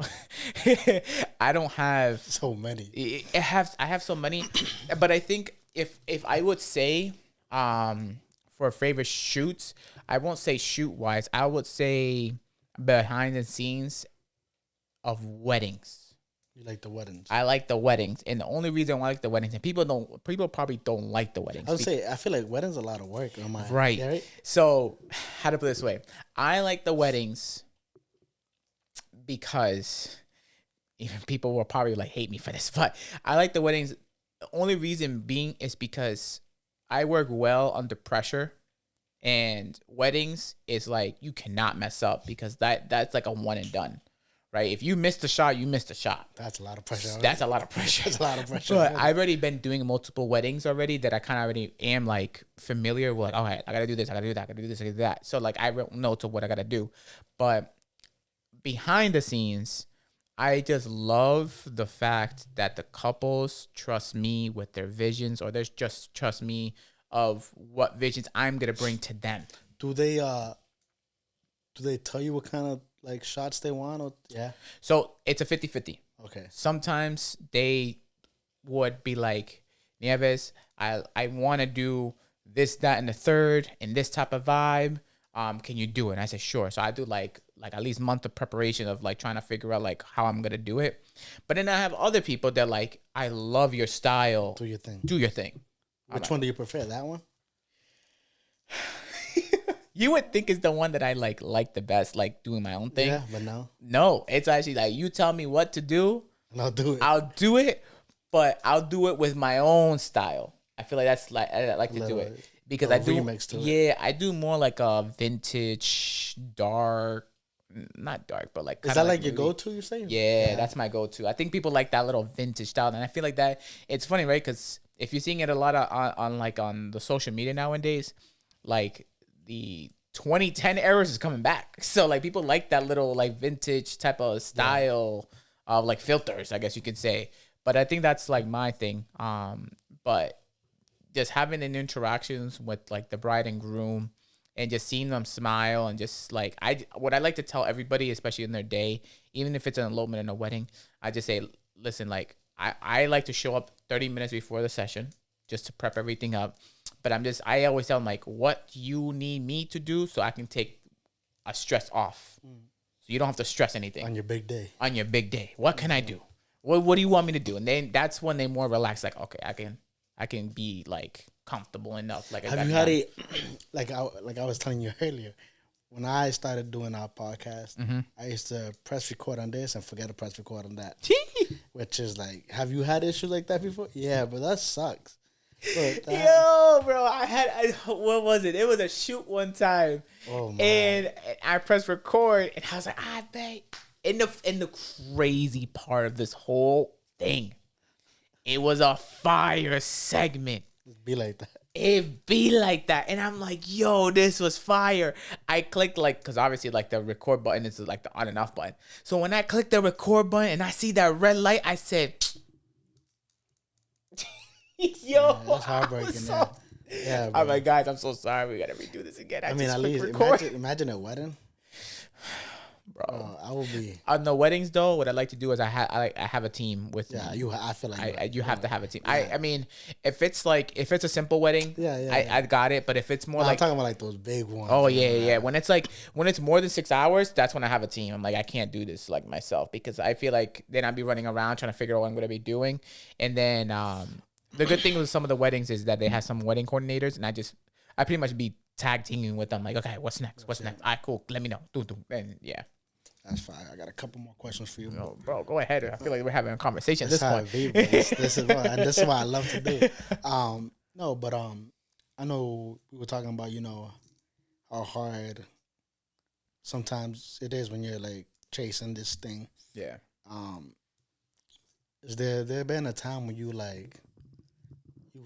I don't have so many. I have so many, but I think if I would say for favorite shoots, I won't say shoot wise. I would say behind the scenes of weddings. You like the weddings? I like the weddings, and the only reason why I like the weddings, and people probably don't like the weddings. I would say I feel like weddings are a lot of work. Right. Yeah, right. So, how to put it this way? I like the weddings because even people will probably like hate me for this, but I like the weddings. The only reason being is because I work well under pressure, and weddings is like you cannot mess up because that's like a one and done. Right, if you missed a shot, you missed a shot. That's a lot of pressure. That's a lot of pressure. That's a lot of pressure. But I've already been doing multiple weddings already that I kind of already am like familiar with. Like, all right, I gotta do this, I gotta do that, I gotta do this, I gotta do that. So like I know to what I gotta do. But behind the scenes, I just love the fact that the couples trust me with their visions, or they just trust me of what visions I'm gonna bring to them. Do they tell you what kind of like shots they want? Or yeah. So it's a 50-50. Okay. Sometimes they would be like, Nieves, I want to do this, that, and the third, and this type of vibe. Can you do it? And I said, sure. So I do like at least month of preparation of like trying to figure out like how I'm gonna do it. But then I have other people that like, I love your style. Do your thing. Do your thing. Which one do you prefer? That one? You would think it's the one that I like the best, like doing my own thing. Yeah, but no. No, it's actually like you tell me what to do, and I'll do it. I'll do it, but I'll do it with my own style. I feel like that's like I like to do it because I do. Yeah, I do more like a vintage, dark, not dark, but like. Is that like your go-to? You say? Yeah, that's my go-to. I think people like that little vintage style, and I feel like that. It's funny, right? Because if you're seeing it a lot on the social media nowadays, like. The 2010 errors is coming back. So like people like that little like vintage type of style of like filters, I guess you could say. But I think that's like my thing. But just having an interactions with like the bride and groom and just seeing them smile and just like what I like to tell everybody, especially in their day, even if it's an elopement and a wedding, I just say, listen, like I like to show up 30 minutes before the session just to prep everything up. But I always tell them, like, what you need me to do so I can take a stress off. So you don't have to stress anything. On your big day. On your big day. What can I do? What do you want me to do? And then that's when they more relax, like, okay, I can be, like, comfortable enough. Like, have you had a, like I was telling you earlier, when I started doing our podcast, I used to press record on this and forget to press record on that. Which is like, have you had issues like that before? Yeah, but that sucks. Yo, bro, what was it? It was a shoot one time, and I pressed record, and I was like, I bet. And the crazy part of this whole thing, it was a fire segment. It'd be like that. It be like that, and I'm like, yo, this was fire. I clicked like, cause obviously like the record button is like the on and off button. So when I clicked the record button and I see that red light, I said. Yo, yeah, that's heartbreaking. Yeah, I'm like, guys, I'm so sorry. We gotta redo this again. I mean, at least imagine a wedding, bro. I will be on the weddings though. What I like to do is I have a team with me. I feel like you have to have a team. Yeah. I mean, if it's a simple wedding, I got it. But if it's more I'm talking about like those big ones. Oh yeah. When it's more than 6 hours, that's when I have a team. I'm like, I can't do this like myself because I feel like then I'd be running around trying to figure out what I'm gonna be doing, and then the good thing with some of the weddings is that they have some wedding coordinators, and I pretty much be tag teaming with them. Like, okay, what's next? What's next? All right, cool. Let me know. And yeah. That's fine. I got a couple more questions for you. No, bro, go ahead. I feel like we're having a conversation at this point. This is what I love to do. No, but I know we were talking about, how hard sometimes it is when you're like chasing this thing. Yeah. Is there been a time when you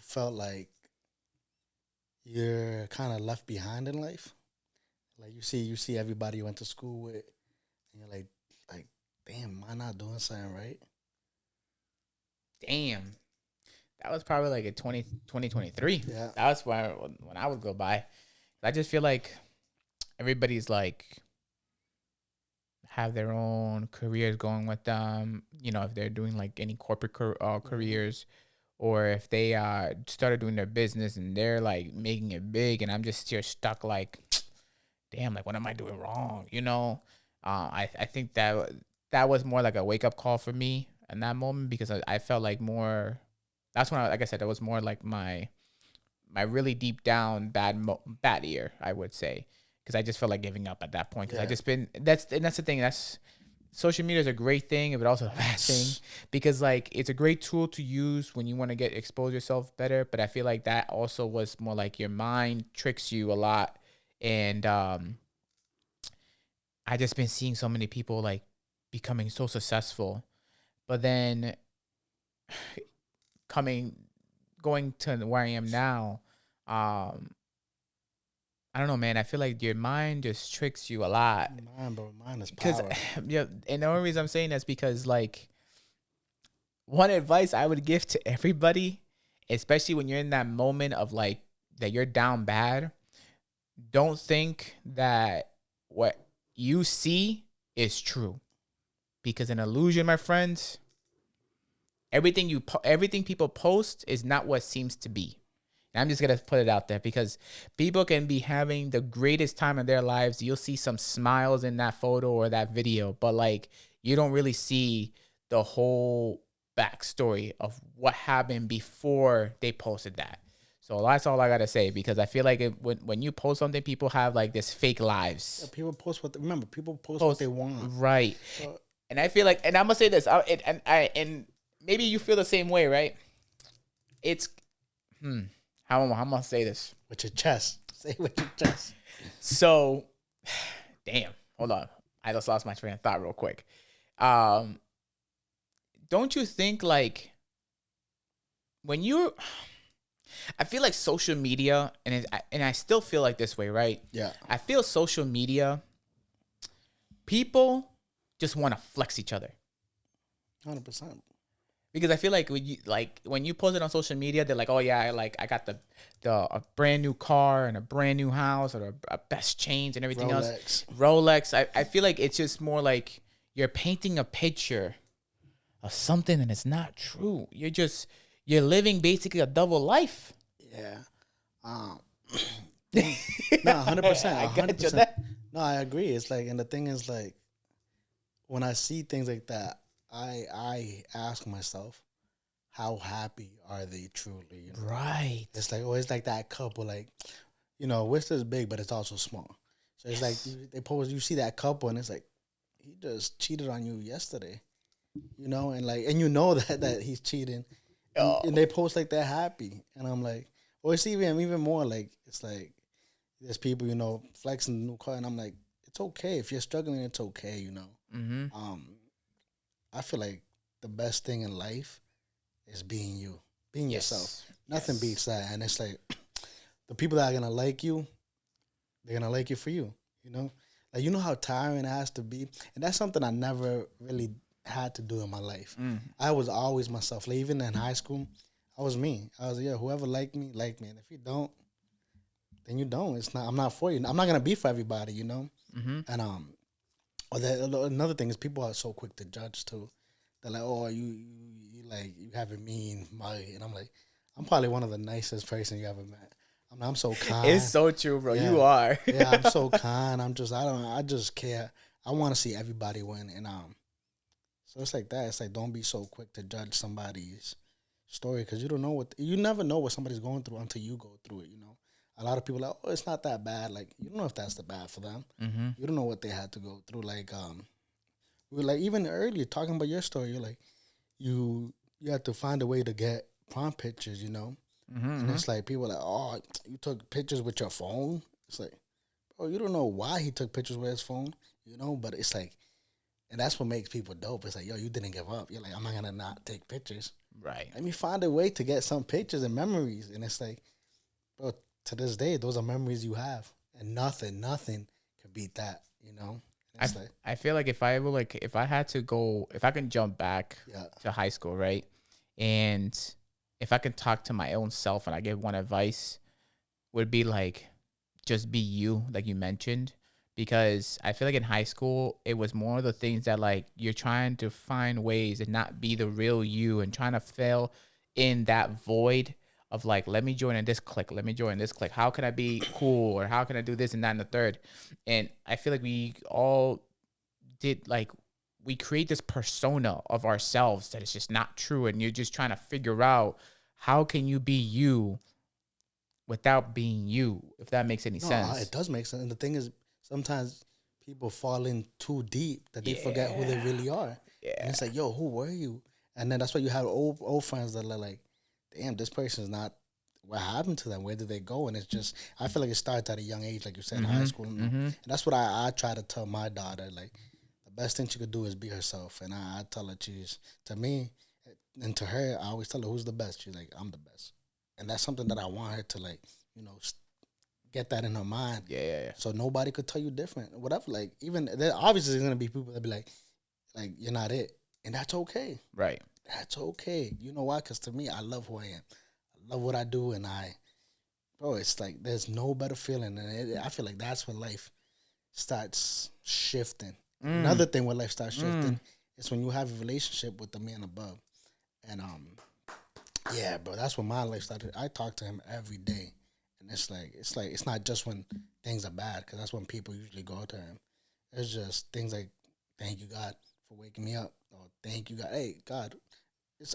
felt like you're kind of left behind in life? Like you see everybody you went to school with, and you're like, damn, am I not doing something right? Damn. that was probably like in 2023. Yeah. That was when I would go by. I just feel like everybody's like have their own careers going with them. You know, if they're doing like any corporate careers, or if they started doing their business and they're like making it big, and I'm just here stuck like, damn, like what am I doing wrong? You know, I think that was more like a wake up call for me in that moment, because I felt like more. That's when like I said, it was more like my really deep down bad year, I would say, because I just felt like giving up at that point. Because I just been that's the thing. That's social media is a great thing, but also a bad thing, because like it's a great tool to use when you want to expose yourself better. But I feel like that also was more like your mind tricks you a lot, and I just been seeing so many people like becoming so successful, but then going to where I am now, I don't know, man. I feel like your mind just tricks you a lot. Mine is Because power. yeah, and the only reason I'm saying that's because like one advice I would give to everybody, especially when you're in that moment of like that you're down bad, don't think that what you see is true, because an illusion, my friends, everything people post is not what seems to be. And I'm just gonna put it out there, because people can be having the greatest time of their lives. You'll see some smiles in that photo or that video, but like you don't really see the whole backstory of what happened before they posted that. So that's all I gotta say, because I feel like when you post something, people have like this fake lives. Yeah, people post people post what they want. Right. So, and I feel like, and I'm gonna say this, and maybe you feel the same way, right? It's how am I gonna say this? With your chest. Say it with your chest. So, damn. Hold on. I just lost my train of thought real quick. Don't you think like when you're, I feel like social media, and I still feel like this way, right? Yeah. I feel social media, people just want to flex each other. 100%. Because I feel like when you post it on social media, they're like, oh yeah, I got a brand new car and a brand new house, or a best chains and everything else. Rolex. I feel like it's just more like you're painting a picture of something and it's not true. You're living basically a double life. Yeah. No, 100%. I got you that. No, I agree. It's like, and the thing is like, when I see things like that, I ask myself, how happy are they truly? You know? Right. It's like always like that couple, like, you know, Worcester's big, but it's also small. So it's like they post, you see that couple, and it's like, he just cheated on you yesterday, you know, and like, and you know that he's cheating, and they post like they're happy, and I'm like, or it's even more like, it's like there's people, you know, flexing the new car, and I'm like, it's okay if you're struggling, it's okay, you know. Mm-hmm. I feel like the best thing in life is being you, being yourself. Nothing beats that. And it's like the people that are gonna like you, they're gonna like you for you. You know, like you know how tiring it has to be, and that's something I never really had to do in my life. I was always myself. Like even in high school, I was me. I was whoever liked me, and if you don't, then you don't. It's not. I'm not for you. I'm not gonna be for everybody. You know. Mm-hmm. And another thing is people are so quick to judge too. They're like, "Oh, you have a mean mug," and I'm like, I'm probably one of the nicest person you ever met. I'm so kind. It's so true, bro. Yeah. You are. Yeah, I'm so kind. I just care. I want to see everybody win, and so it's like that. It's like don't be so quick to judge somebody's story, because you never know what somebody's going through until you go through it. You know. A lot of people are like, oh, it's not that bad. Like, you don't know if that's the bad for them. Mm-hmm. You don't know what they had to go through. Like, we were like, even earlier, talking about your story, you're like, you have to find a way to get prom pictures, you know? Mm-hmm. And it's like, people are like, oh, you took pictures with your phone? It's like, oh, you don't know why he took pictures with his phone, you know? But it's like, and that's what makes people dope. It's like, yo, you didn't give up. You're like, I'm not going to not take pictures. Right. Let me find a way to get some pictures and memories. And it's like, bro, to this day, those are memories you have, and nothing could beat that. You know, I feel like if I had to go, if I can jump back to high school, right, and if I could talk to my own self and I give one advice, would be like, just be you, like you mentioned. Because I feel like in high school, it was more of the things that like you're trying to find ways and not be the real you and trying to fill in that void of like, let me join in this clique, let me join this clique. How can I be cool, or how can I do this and that and the third? And I feel like we all did like, we create this persona of ourselves that is just not true, and you're just trying to figure out how can you be you without being you, if that makes any sense. It does make sense. And the thing is, sometimes people fall in too deep that they forget who they really are. Yeah. And it's like, yo, who were you? And then that's why you have old friends that are like, damn, this person's not, what happened to them? Where did they go? And it's just, I feel like it starts at a young age, like you said, in high school. And that's what I try to tell my daughter. Like, the best thing she could do is be herself. And I tell her, to me, and to her, I always tell her, who's the best? She's like, I'm the best. And that's something that I want her to, like, get that in her mind. Yeah. So nobody could tell you different. Whatever. Like, even there obviously there's gonna be people that be like you're not it, and that's okay. Right. That's okay. You know why? Because to me, I love who I am. I love what I do, and bro, it's like there's no better feeling, and I feel like that's when life starts shifting. Another thing when life starts shifting is when you have a relationship with the man above, and yeah, bro, that's when my life started. I talk to him every day. And it's not just when things are bad, because that's when people usually go to him. It's just things like, thank you, God, for waking me up. Or thank you, God. Hey, God,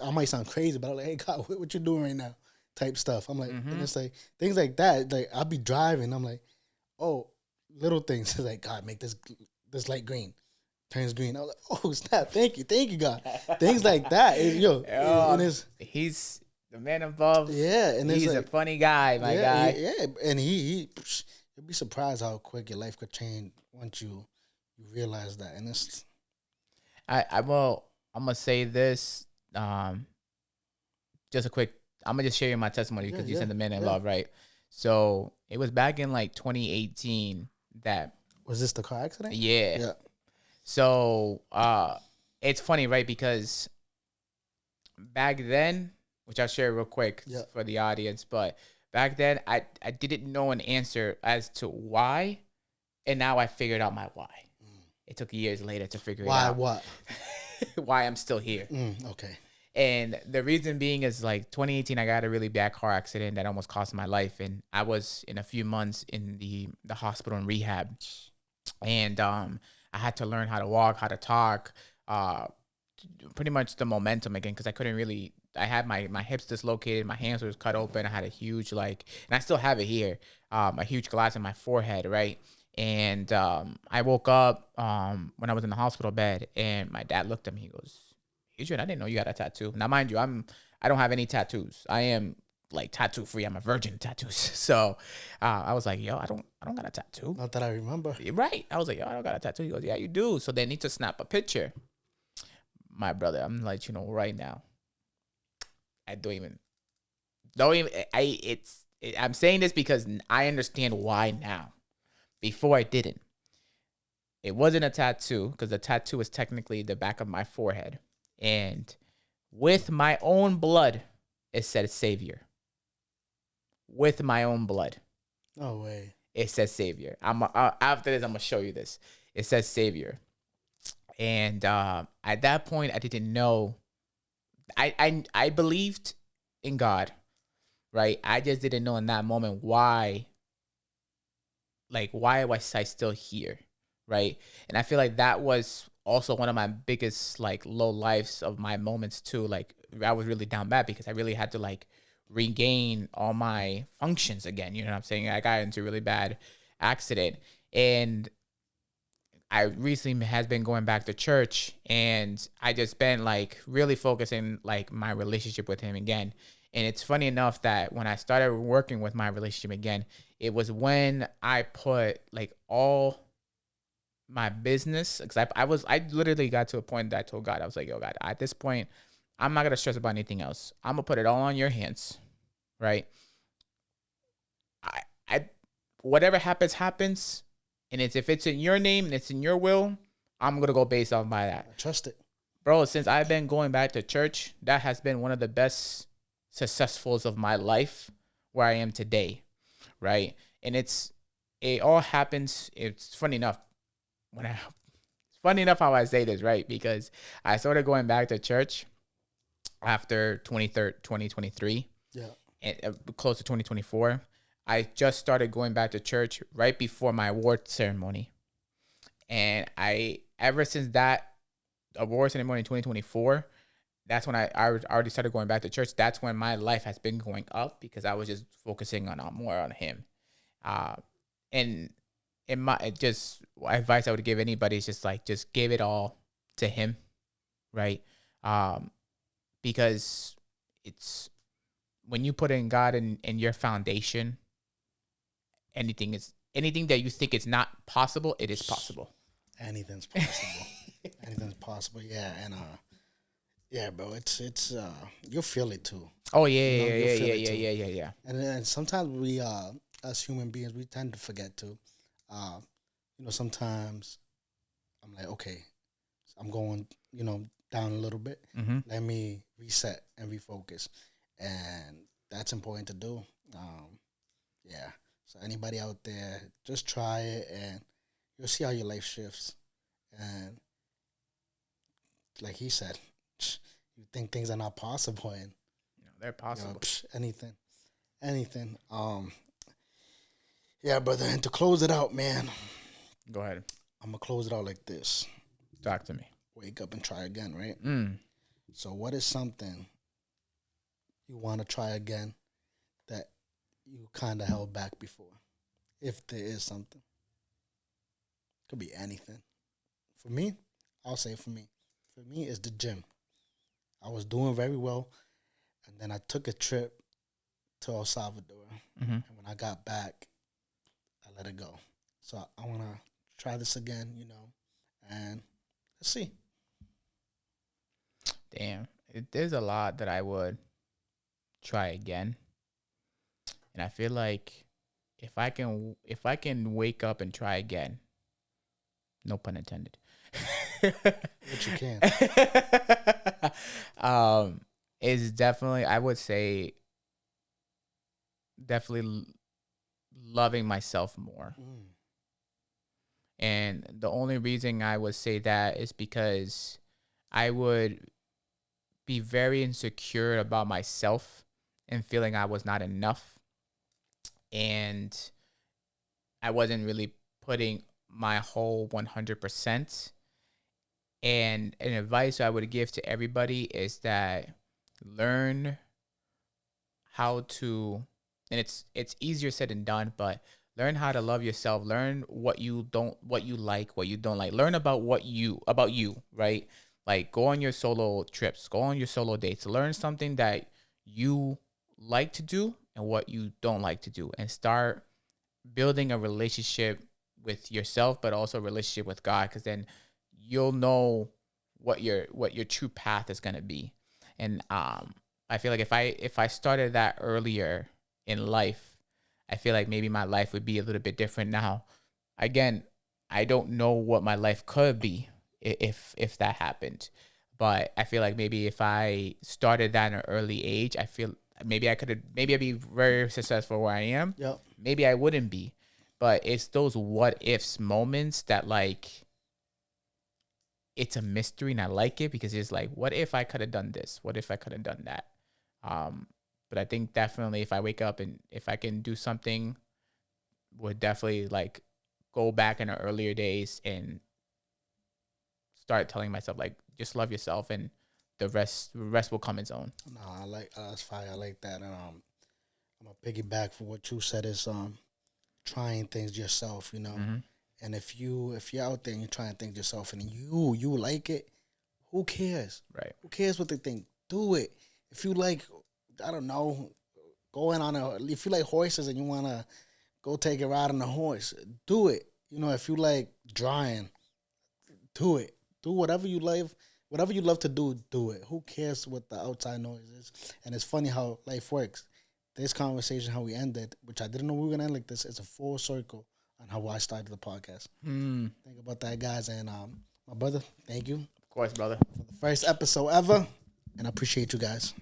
I might sound crazy, but I'm like, hey, God, what you doing right now? Type stuff. I'm like, and it's like, things like that. Like, I'll be driving. I'm like, oh, little things. It's like, God, make this light green. Turns green. I was like, oh, snap. Thank you, God. Things like that. He's the man above. Yeah, and he's like, a funny guy, my guy. Yeah, and you'll be surprised how quick your life could change once you realize that. And it's, I'm gonna say this. Just a quick. I'm gonna just share you my testimony because you said the man in love, right? So it was back in like 2018 that. Was this the car accident? Yeah. Yeah. So it's funny, right? Because back then, which I'll share real quick for the audience, but back then I didn't know an answer as to why, and now I figured out my why. It took years later to figure it out. Why what? Why I'm still here. Okay. And the reason being is like 2018, I got a really bad car accident that almost cost my life, and I was in a few months in the hospital and rehab, and I had to learn how to walk, how to talk, pretty much the momentum again, because I couldn't really. I had my hips dislocated, my hands was cut open. I had a huge and I still have it here, a huge glass in my forehead, right? And I woke up when I was in the hospital bed, and my dad looked at me. He goes, "Adrian, I didn't know you had a tattoo." Now, mind you, I don't have any tattoos. I am like tattoo free. I'm a virgin tattoos. So I was like, "Yo, I don't got a tattoo." Not that I remember. Right? I was like, "Yo, I don't got a tattoo." He goes, "Yeah, you do." So they need to snap a picture. My brother, I'm like, right now. I'm saying this because I understand why now. Before I didn't. It wasn't a tattoo, because the tattoo is technically the back of my forehead. And with my own blood, it said Savior. With my own blood. No way. It says Savior. After this, I'm going to show you this. It says Savior. And at that point, I didn't know. I believed in God, right? I just didn't know in that moment why was I still here, right? And I feel like that was also one of my biggest low lives of my moments too. Like, I was really down bad because I really had to regain all my functions again. You know what I'm saying? I got into a really bad accident, and I recently has been going back to church, and I just been really focusing my relationship with him again. And it's funny enough that when I started working with my relationship again, it was when I put all my business, because I literally got to a point that I told God, I was like, "Yo, God, at this point, I'm not gonna stress about anything else. I'm gonna put it all on your hands, right? I whatever happens. And if it's in your name and it's in your will, I'm going to go based off by that." I trust it. Bro, since I've been going back to church, that has been one of the best successfuls of my life where I am today, right? And it all happens. It's funny enough how I say this, right? Because I started going back to church after 2023, Yeah. and close to 2024. I just started going back to church right before my award ceremony. And ever since that award ceremony in 2024, that's when I already started going back to church. That's when my life has been going up because I was just focusing on more on him. And in my just advice I would give anybody is just give it all to him, right? Because it's when you put in God in your foundation, anything that you think is not possible, it is possible. Anything's possible. Anything's possible. Yeah, and yeah, bro, it's you'll feel it too. Oh yeah. And sometimes we as human beings we tend to forget to. Sometimes I'm like, okay, I'm going, down a little bit. Mm-hmm. Let me reset and refocus, and that's important to do. Yeah. So anybody out there, just try it, and you'll see how your life shifts. And like he said, you think things are not possible, and they're possible. Anything. Yeah, brother. And to close it out, man. Go ahead. I'm gonna close it out like this. Talk to me. Wake up and try again, right? So, what is something you want to try again that you kind of held back before? If there is something, could be anything. For me, I'll say for me it's the gym. I was doing very well, and then I took a trip to El Salvador, and when I got back, I let it go. So I want to try this again, and let's see. Damn, there's a lot that I would try again, and I feel like if I can wake up and try again, no pun intended. But you can. Is definitely, I would say, definitely loving myself more. And the only reason I would say that is because I would be very insecure about myself and feeling I was not enough. And I wasn't really putting my whole 100%. And an advice I would give to everybody is that learn how to, and it's easier said than done, but learn how to love yourself. Learn what you like, what you don't like. Learn about you, right? Like go on your solo trips, go on your solo dates. Learn something that you like to do and what you don't like to do, and start building a relationship with yourself, but also a relationship with God, because then you'll know what your true path is gonna be. And I feel like if I started that earlier in life, I feel like maybe my life would be a little bit different now. Again, I don't know what my life could be if that happened, but I feel like maybe if I started that at an early age, I feel maybe I'd be very successful where I am. Yep. Maybe I wouldn't be, but it's those what ifs moments that like, it's a mystery, and I like it because it's like, what if I could have done this? What if I could have done that? But I think definitely if I wake up and if I can do something, would definitely like go back in the earlier days and start telling myself like, just love yourself, and the rest will come its own. No, I like that's fire. I like that. And I'm gonna piggyback for what you said is trying things yourself, And if you're out there and you're trying things yourself and you like it, who cares? Right. Who cares what they think? Do it. If you like, I don't know, if you like horses and you wanna go take a ride on a horse, do it. If you like drawing, do it. Do whatever you love. Whatever you love to do, do it. Who cares what the outside noise is? And it's funny how life works. This conversation, how we ended, which I didn't know we were gonna end like this, it's a full circle on how I started the podcast. Think about that, guys. And my brother, thank you. Of course, brother. For the first episode ever. And I appreciate you guys.